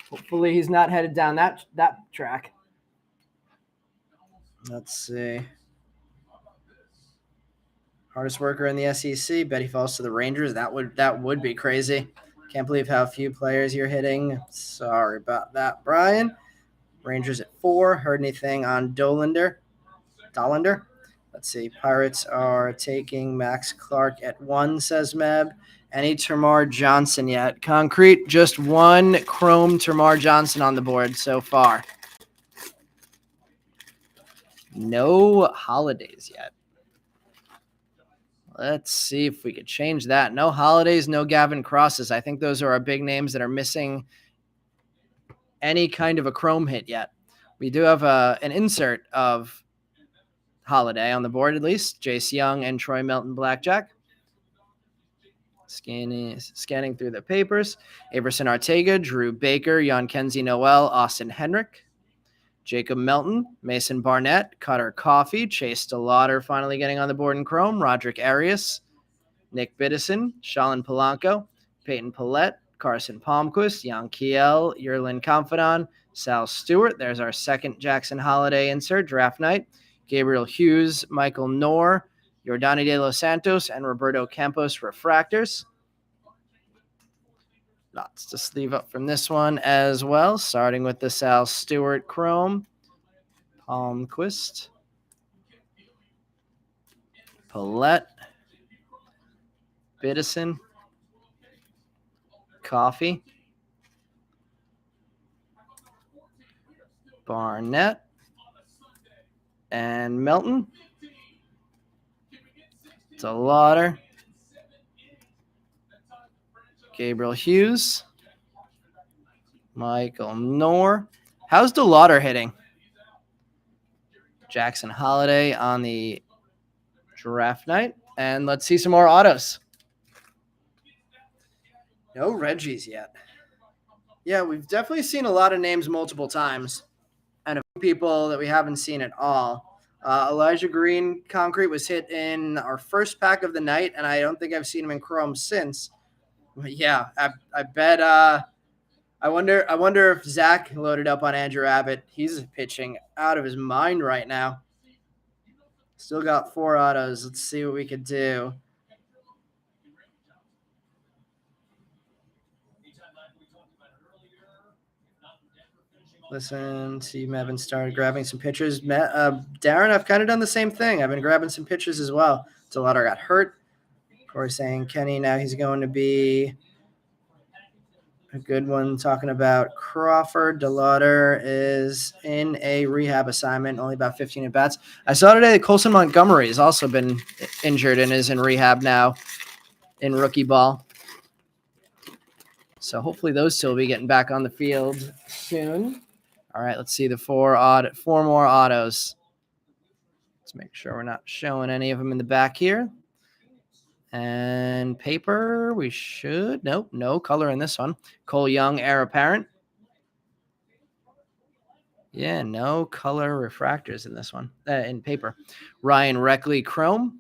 Hopefully he's not headed down that track. Let's see. Hardest worker in the SEC. Bet he falls to the Rangers. That would be crazy. Can't believe how few players you're hitting. Sorry about that, Brian. Rangers at 4. Heard anything on Dollander? Let's see. Pirates are taking Max Clark at 1, says Meb. Any Termar Johnson yet? Concrete, just one Chrome Termar Johnson on the board so far. No holidays yet. Let's see if we could change that. No holidays, no Gavin Crosses. I think those are our big names that are missing any kind of a Chrome hit yet. We do have an insert of Holiday on the board, at least. Jace Young and Troy Melton Blackjack. Scanning through the papers. Aberson Arteaga, Drew Baker, Jan Kenzie Noel, Austin Henrik, Jacob Melton, Mason Barnett, Cutter Coffee, Chase DeLauder finally getting on the board in Chrome, Roderick Arias, Nick Biddison, Shalin Polanco, Peyton Paulette, Carson Palmquist, Jan Kiel, Yerlin Confidant, Sal Stewart. There's our second Jackson Holiday insert, draft night. Gabriel Hughes, Michael Knorr, Yordani De Los Santos, and Roberto Campos refractors. Lots to sleeve up from this one as well, starting with the Sal Stewart Chrome. Palmquist. Paulette. Biddison. Coffee. Barnett. And Melton. DeLauder. Gabriel Hughes. Michael Knorr. How's DeLauder hitting? Jackson Holiday on the draft night. And let's see some more autos. No Reggies yet. Yeah, we've definitely seen a lot of names multiple times. And a few people that we haven't seen at all. Elijah Green Concrete was hit in our first pack of the night, and I don't think I've seen him in Chrome since. But yeah, I bet I wonder if Zach loaded up on Andrew Abbott. He's pitching out of his mind right now. Still got 4 autos. Let's see what we could do. Listen, see, Mevin started grabbing some pitchers. Darren, I've kind of done the same thing. I've been grabbing some pitchers as well. DeLauder got hurt. Corey saying Kenny, now he's going to be a good one. Talking about Crawford. DeLauder is in a rehab assignment, only about 15 at-bats. I saw today that Colson Montgomery has also been injured and is in rehab now in rookie ball. So hopefully those two will be getting back on the field soon. All right, let's see the 4 more autos. Let's make sure we're not showing any of them in the back here. And paper, we should. Nope, no color in this one. Cole Young, heir apparent. Yeah, no color refractors in this one, in paper. Ryan Reckley, Chrome.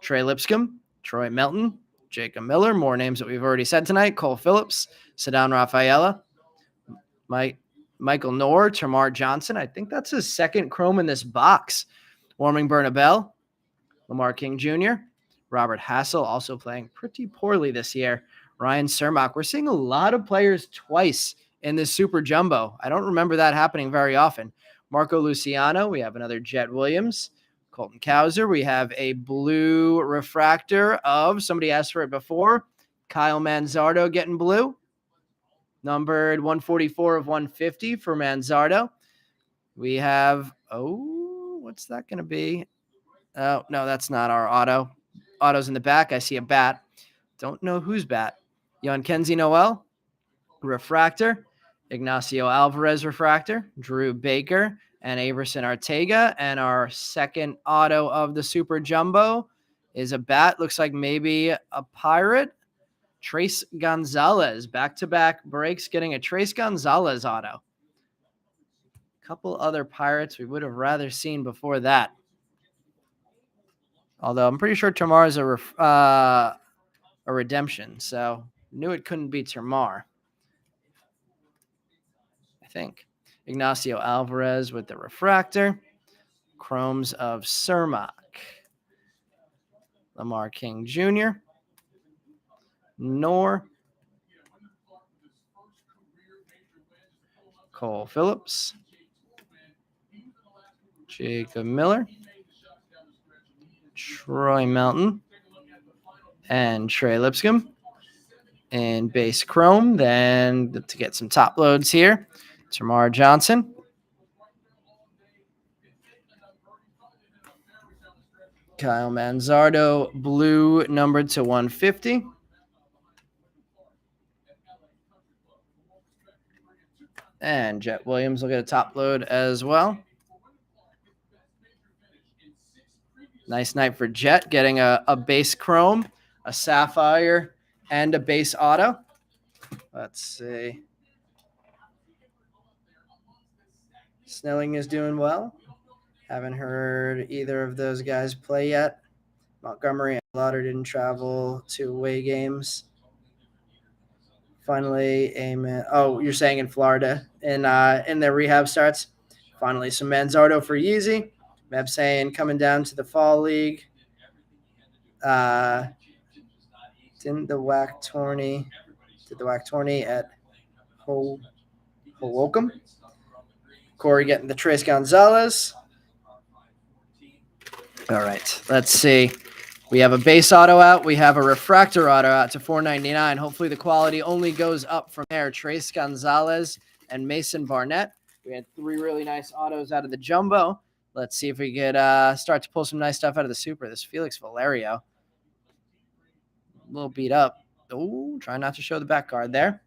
Trey Lipscomb, Troy Melton, Jacob Miller. More names that we've already said tonight. Cole Phillips, Ceddanne Rafaela, Michael Knorr, Termar Johnson. I think that's his second Chrome in this box. Warming Bernabel, Lamar King Jr., Robert Hassel, also playing pretty poorly this year. Ryan Cermak. We're seeing a lot of players twice in this Super Jumbo. I don't remember that happening very often. Marco Luciano. We have another Jet Williams. Colton Cowser. We have a blue refractor of, somebody asked for it before, Kyle Manzardo getting blue. Numbered 144 of 150 for Manzardo. We have, what's that going to be? Oh, no, that's not our auto. Auto's in the back. I see a bat. Don't know whose bat. Jan Kenzie Noel. refractor, Ignacio Alvarez refractor, Drew Baker, and Averson Arteaga. And our second auto of the Super Jumbo is a bat. Looks like maybe a Pirate. Trace Gonzalez. Back-to-back breaks getting a Trace Gonzalez auto. A couple other Pirates we would have rather seen before that. Although I'm pretty sure Termar's a redemption, so knew it couldn't be Termar. I think. Ignacio Alvarez with the refractor. Chromes of Cermak. Lamar King Jr. Nor. Cole Phillips. Jacob Miller. Troy Melton. And Trey Lipscomb. And base chrome. Then to get some top loads here, Tamar Johnson. Kyle Manzardo, blue, numbered to 150. And Jet Williams will get a top load as well. Nice night for Jet, getting a base chrome, a sapphire, and a base auto. Let's see. Snelling is doing well. Haven't heard either of those guys play yet. Montgomery and Lauder didn't travel to away games. Finally, amen. Oh, you're saying in Florida in their rehab starts. Finally, some Manzardo for Yeezy. Meb saying coming down to the fall league. Did the whack tourney at Howokum. Corey getting the Trace Gonzalez. All right, let's see. We have a base auto out. We have a refractor auto out to $4.99. Hopefully the quality only goes up from there. Trace Gonzalez and Mason Barnett. We had three really nice autos out of the jumbo. Let's see if we could start to pull some nice stuff out of the super. This Felix Valerio. A little beat up. Oh, try not to show the back card there.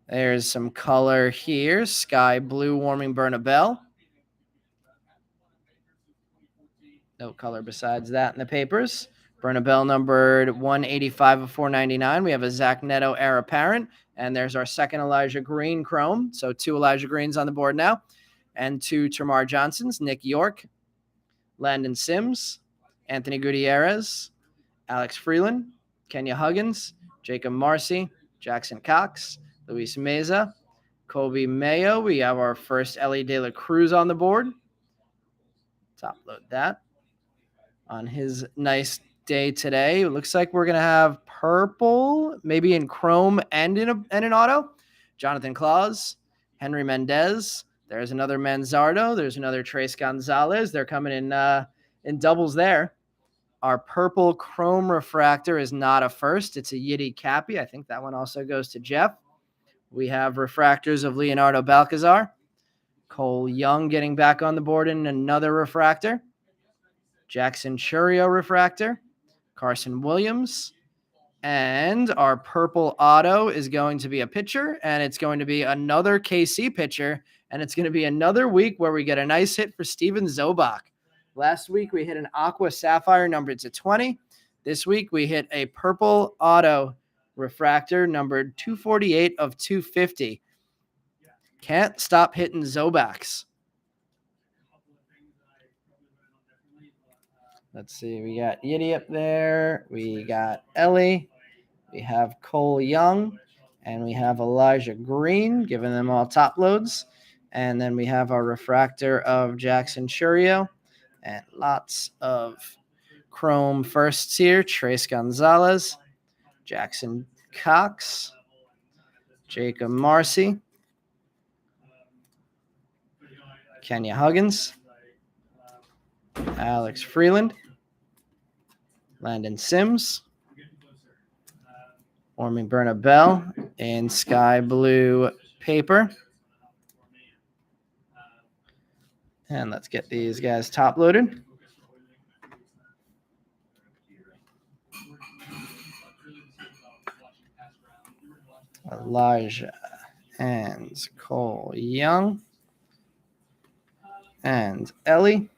There's some color here. Sky blue warming Bernabel. No color besides that in the papers. Bernabel numbered 185 of 499. We have a Zach Neto heir apparent. And there's our second Elijah Green chrome. So 2 Elijah Greens on the board now. And 2 Termar Johnsons. Nick York, Landon Sims, Anthony Gutierrez, Alex Freeland, Kenya Huggins, Jacob Marcy, Jackson Cox, Luis Meza, Kobe Mayo. We have our first Ellie De La Cruz on the board. Top load that. On his nice day today, it looks like we're going to have purple, maybe in chrome and in an auto. Jonathan Claus, Henry Mendez. There's another Manzardo. There's another Trace Gonzalez. They're coming in doubles there. Our purple chrome refractor is not a first. It's a Yiddy Cappy. I think that one also goes to Jeff. We have refractors of Leonardo Balcazar. Cole Young getting back on the board in another refractor. Jackson Churio refractor. Carson Williams. And our purple auto is going to be a pitcher, and it's going to be another KC pitcher, and it's going to be another week where we get a nice hit for Steven Zobach. Last week, we hit an Aqua Sapphire numbered to 20. This week, we hit a purple auto refractor numbered 248 of 250. Can't stop hitting Zobachs. Let's see. We got Yiddy up there. We got Ellie. We have Cole Young. And we have Elijah Green, giving them all top loads. And then we have our refractor of Jackson Churio. And lots of chrome firsts here. Trace Gonzalez, Jackson Cox, Jacob Marcy, Kenya Huggins, Alex Freeland, Landon Sims, Orming Bernabel in sky blue paper. And let's get these guys top loaded. Elijah and Cole Young and Ellie.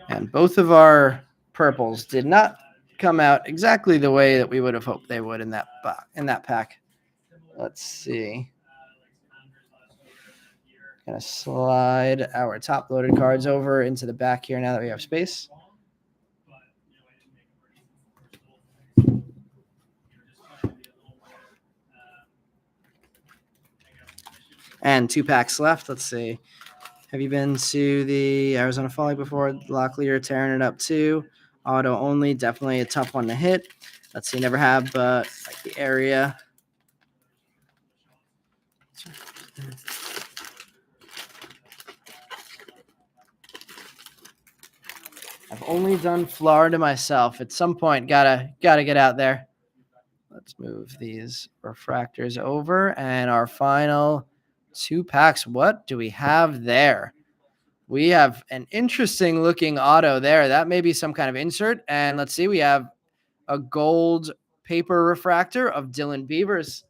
And both of our purples did not come out exactly the way that we would have hoped they would in that pack. Let's see. Gonna slide our top loaded cards over into the back here now that we have space. And 2 packs left. Let's see. Have you been to the Arizona Fall League before? Locklear tearing it up too. Auto only, definitely a tough one to hit. Let's see, never have, but like the area. I've only done Florida myself. At some point, gotta get out there. Let's move these refractors over, and our final 2 packs. What do we have there? We have an interesting looking auto there. That may be some kind of insert. And let's see, we have a gold paper refractor of Dylan Beavers.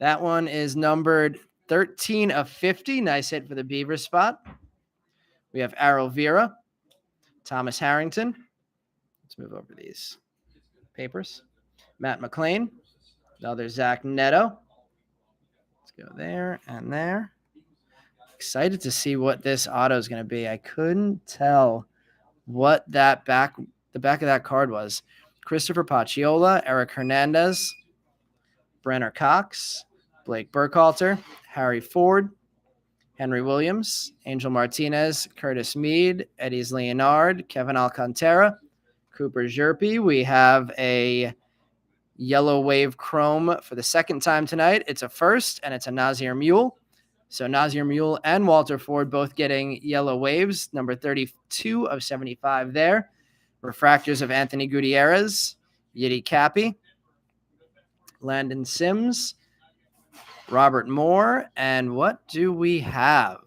That one is numbered 13 of 50. Nice hit for the Beavers spot. We have Errol Vera, Thomas Harrington. Let's move over these papers. Matt McLean, another Zach Neto. Let's go there and there. Excited to see what this auto is going to be. I couldn't tell what the back of that card was. Christopher Pacciola, Eric Hernandez, Brenner Cox, Blake Burkhalter, Harry Ford, Henry Williams, Angel Martinez, Curtis Mead, Eddie's Leonard, Kevin Alcantara, Cooper Zerpe. We have a yellow wave chrome for the second time tonight. It's a first, and it's a Nazir Mule. So Nazir Mule and Walter Ford both getting yellow waves, number 32 of 75 there. Refractors of Anthony Gutierrez, Yiddy Cappy, Landon Sims, Robert Moore, and what do we have?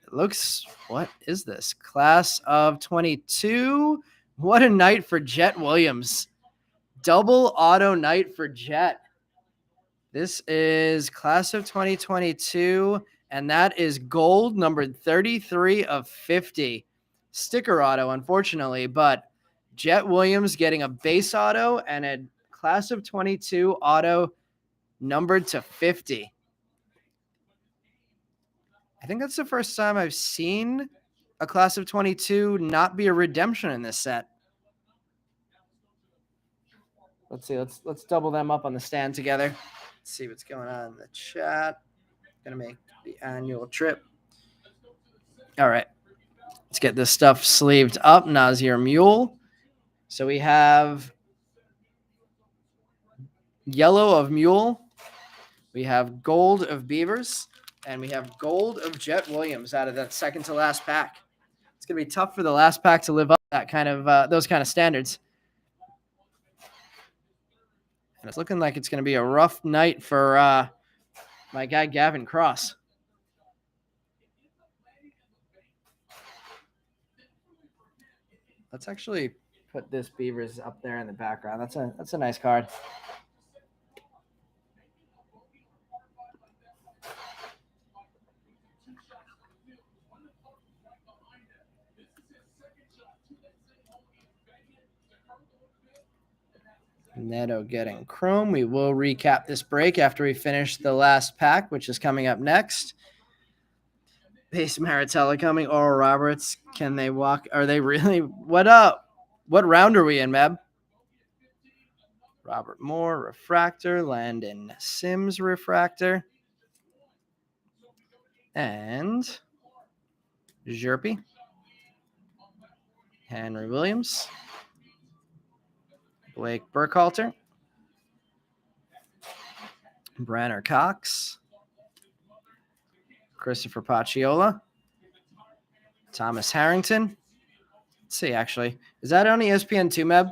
It looks, what is this? Class of 22. What a night for Jet Williams. Double auto night for Jet. This is class of 2022, and that is gold, numbered 33 of 50. Sticker auto, unfortunately, but Jet Williams getting a base auto and a class of 22 auto numbered to 50. I think that's the first time I've seen a class of 22 not be a redemption in this set. Let's see. Let's double them up on the stand together. Let's see what's going on in the chat. Gonna make the annual trip. All right. Let's get this stuff sleeved up. Nazir Mule. So we have yellow of Mule. We have gold of Beavers. And we have gold of Jet Williams out of that second to last pack. It's gonna be tough for the last pack to live up to that kind of those kind of standards. And it's looking like it's going to be a rough night for my guy, Gavin Cross. Let's actually put this Beavers up there in the background. That's a nice card. Neto getting chrome. We will recap this break after we finish the last pack, which is coming up next. Pace Maritella coming. Oral Roberts. Can they walk? Are they really? What up? What round are we in, Meb? Robert Moore, refractor. Landon Sims, refractor. And Zerpe. Henry Williams. Blake Burkhalter. Brenner Cox. Christopher Pacciola. Thomas Harrington. Let's see, actually. Is that on ESPN 2, Meb?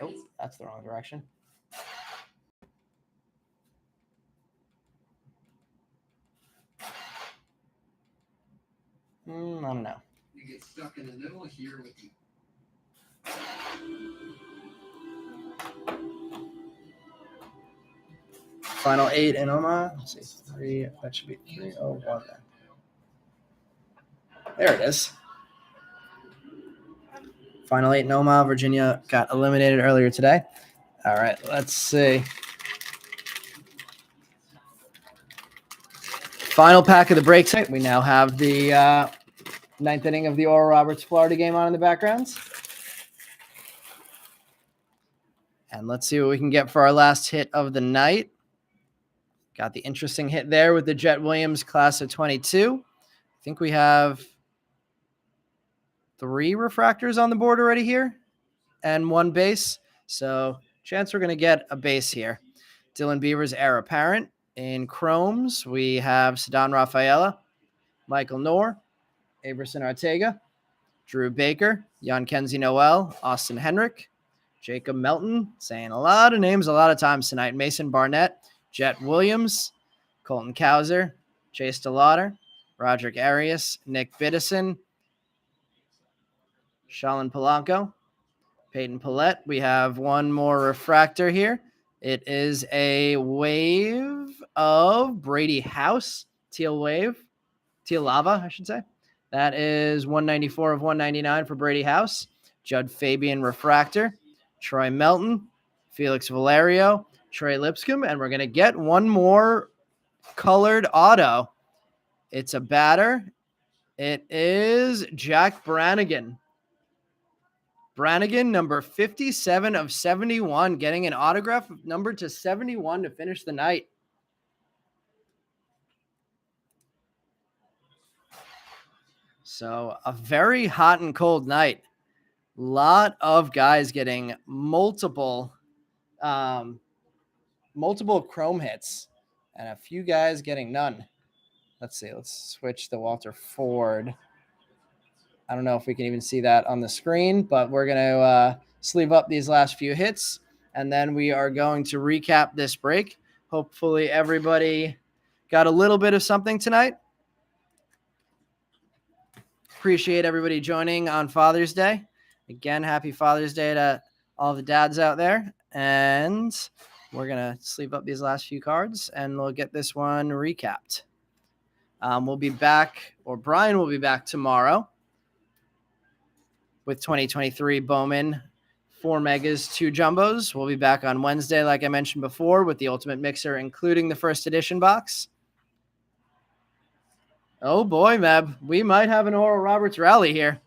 Oh, that's the wrong direction. I don't know. You get stuck in the middle here with you. Final 8 in Omaha. Let's see, 3. That should be 301. There it is. Final 8 in Omaha. Virginia got eliminated earlier today. All right, let's see. Final pack of the break set. We now have the ninth inning of the Oral Roberts Florida game on in the background. And let's see what we can get for our last hit of the night. Got the interesting hit there with the Jet Williams class of 22. I think we have 3 refractors on the board already here and 1 base. So chance we're going to get a base here. Dylan Beaver's heir apparent. In chromes, we have Ceddanne Rafaela, Michael Knorr, Aberson Arteaga, Drew Baker, Jan Kenzie Noel, Austin Henrik, Jacob Melton, saying a lot of names a lot of times tonight. Mason Barnett, Jet Williams, Colton Cowser, Chase DeLauder, Roderick Arias, Nick Biddison, Shalin Polanco, Peyton Paulette. We have one more refractor here. It is a wave of Brady House, teal lava, I should say. That is 194 of 199 for Brady House. Judd Fabian refractor, Troy Melton, Felix Valerio, Trey Lipscomb, and we're going to get one more colored auto. It's a batter. It is Jack Brannigan. Brannigan, number 57 of 71, getting an autograph numbered to 71 to finish the night. So a very hot and cold night. Lot of guys getting multiple chrome hits and a few guys getting none. Let's see. Let's switch to Walter Ford. I don't know if we can even see that on the screen, but we're going to sleeve up these last few hits, and then we are going to recap this break. Hopefully everybody got a little bit of something tonight. Appreciate everybody joining on Father's Day. Again, happy Father's Day to all the dads out there. And we're going to sleeve up these last few cards, and we'll get this one recapped. We'll be back, or Brian will be back tomorrow with 2023 Bowman 4 megas, 2 jumbos. We'll be back on Wednesday, like I mentioned before, with the Ultimate Mixer, including the first edition box. Oh boy, Meb, we might have an Oral Roberts rally here.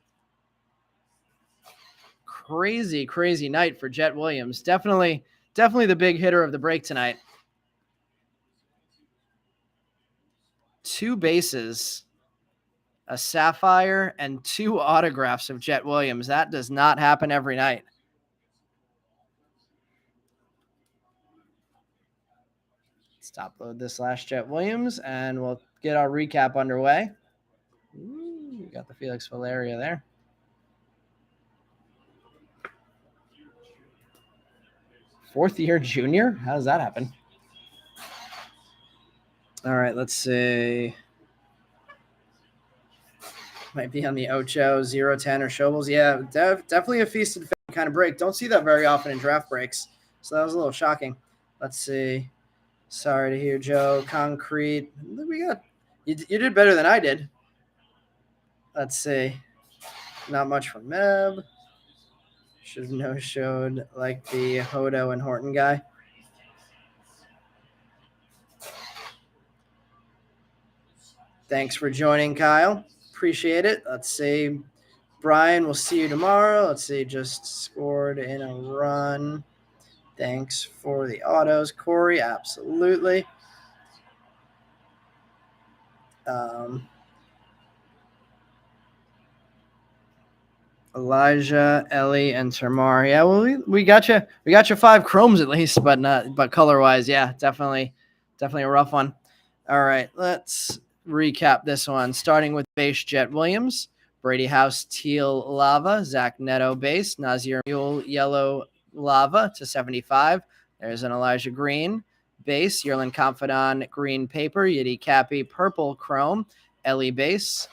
Crazy, crazy night for Jet Williams. Definitely the big hitter of the break tonight. 2 bases, a Sapphire, and 2 autographs of Jet Williams. That does not happen every night. Stop load this last Jet Williams, and we'll get our recap underway. Ooh, we got the Felix Valerio there. Fourth-year junior? How does that happen? All right, let's see. Might be on the Ocho, 0-10, or Shobles. Yeah, definitely a feast and famine kind of break. Don't see that very often in draft breaks, so that was a little shocking. Let's see. Sorry to hear, Joe. Concrete. What we got? You did better than I did. Let's see. Not much from Meb. Should have no-showed like the Hodo and Horton guy. Thanks for joining, Kyle. Appreciate it. Let's see. Brian, we'll see you tomorrow. Let's see. Just scored in a run. Thanks for the autos, Corey. Absolutely. Elijah, Ellie, and Termar. Yeah, well, we got you. We got you 5 chromes at least, but color wise, yeah, definitely a rough one. All right, let's recap this one. Starting with base Jet Williams, Brady House teal lava, Zach Neto base, Nazir Mule yellow lava to 75. There's an Elijah Green base, Yerlin Confidant green paper, Yiddy Cappy purple chrome, Ellie base,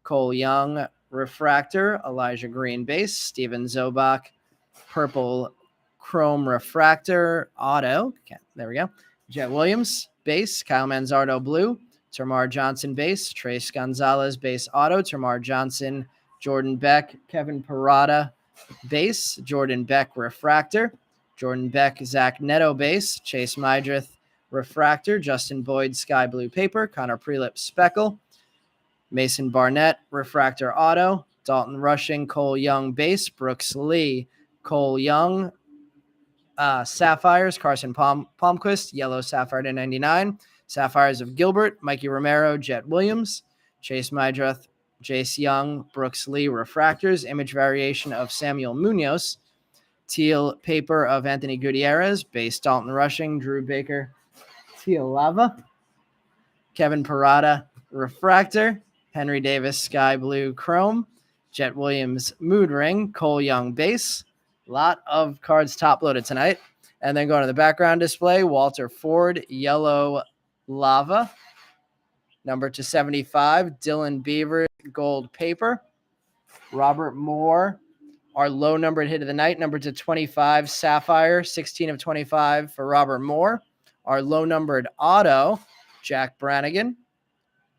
Cole Young refractor, Elijah Green base, Steven Zobach purple chrome refractor auto. Okay, there we go. Jet Williams, base. Kyle Manzardo, blue. Termar Johnson, base. Trace Gonzalez, base auto. Termar Johnson, Jordan Beck, Kevin Parada, base. Jordan Beck, refractor. Jordan Beck, Zach Neto, base. Chase Mydrith, refractor. Justin Boyd, sky blue paper. Connor Prelip, speckle. Mason Barnett, refractor auto. Dalton Rushing, Cole Young, base. Brooks Lee, Cole Young, Sapphires, Carson Palmquist, yellow Sapphire to 99. Sapphires of Gilbert, Mikey Romero, Jet Williams, Chase Mydreth, Jace Young, Brooks Lee, refractors, image variation of Samuel Munoz, teal paper of Anthony Gutierrez, base Dalton Rushing, Drew Baker, teal lava, Kevin Parada, refractor, Henry Davis, sky blue chrome, Jet Williams, mood ring, Cole Young, base. Lot of cards top loaded tonight. And then going to the background display, Walter Ford, yellow lava, number to 75, Dylan Beaver, gold paper, Robert Moore, our low numbered hit of the night, number to 25, Sapphire, 16 of 25 for Robert Moore. Our low numbered auto, Jack Brannigan,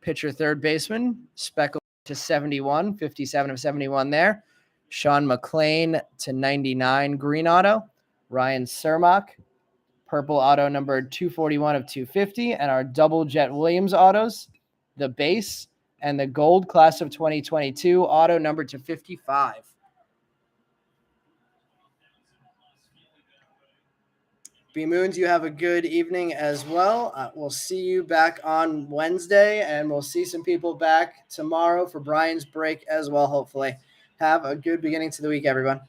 pitcher third baseman, speckle to 71, 57 of 71 there. Sean McLean to 99, green auto. Ryan Cermak, purple auto numbered 241 of 250. And our double Jet Williams autos, the base and the gold class of 2022 auto numbered to 55. B Moons, you have a good evening as well. We'll see you back on Wednesday, and we'll see some people back tomorrow for Brian's break as well, hopefully. Have a good beginning to the week, everyone.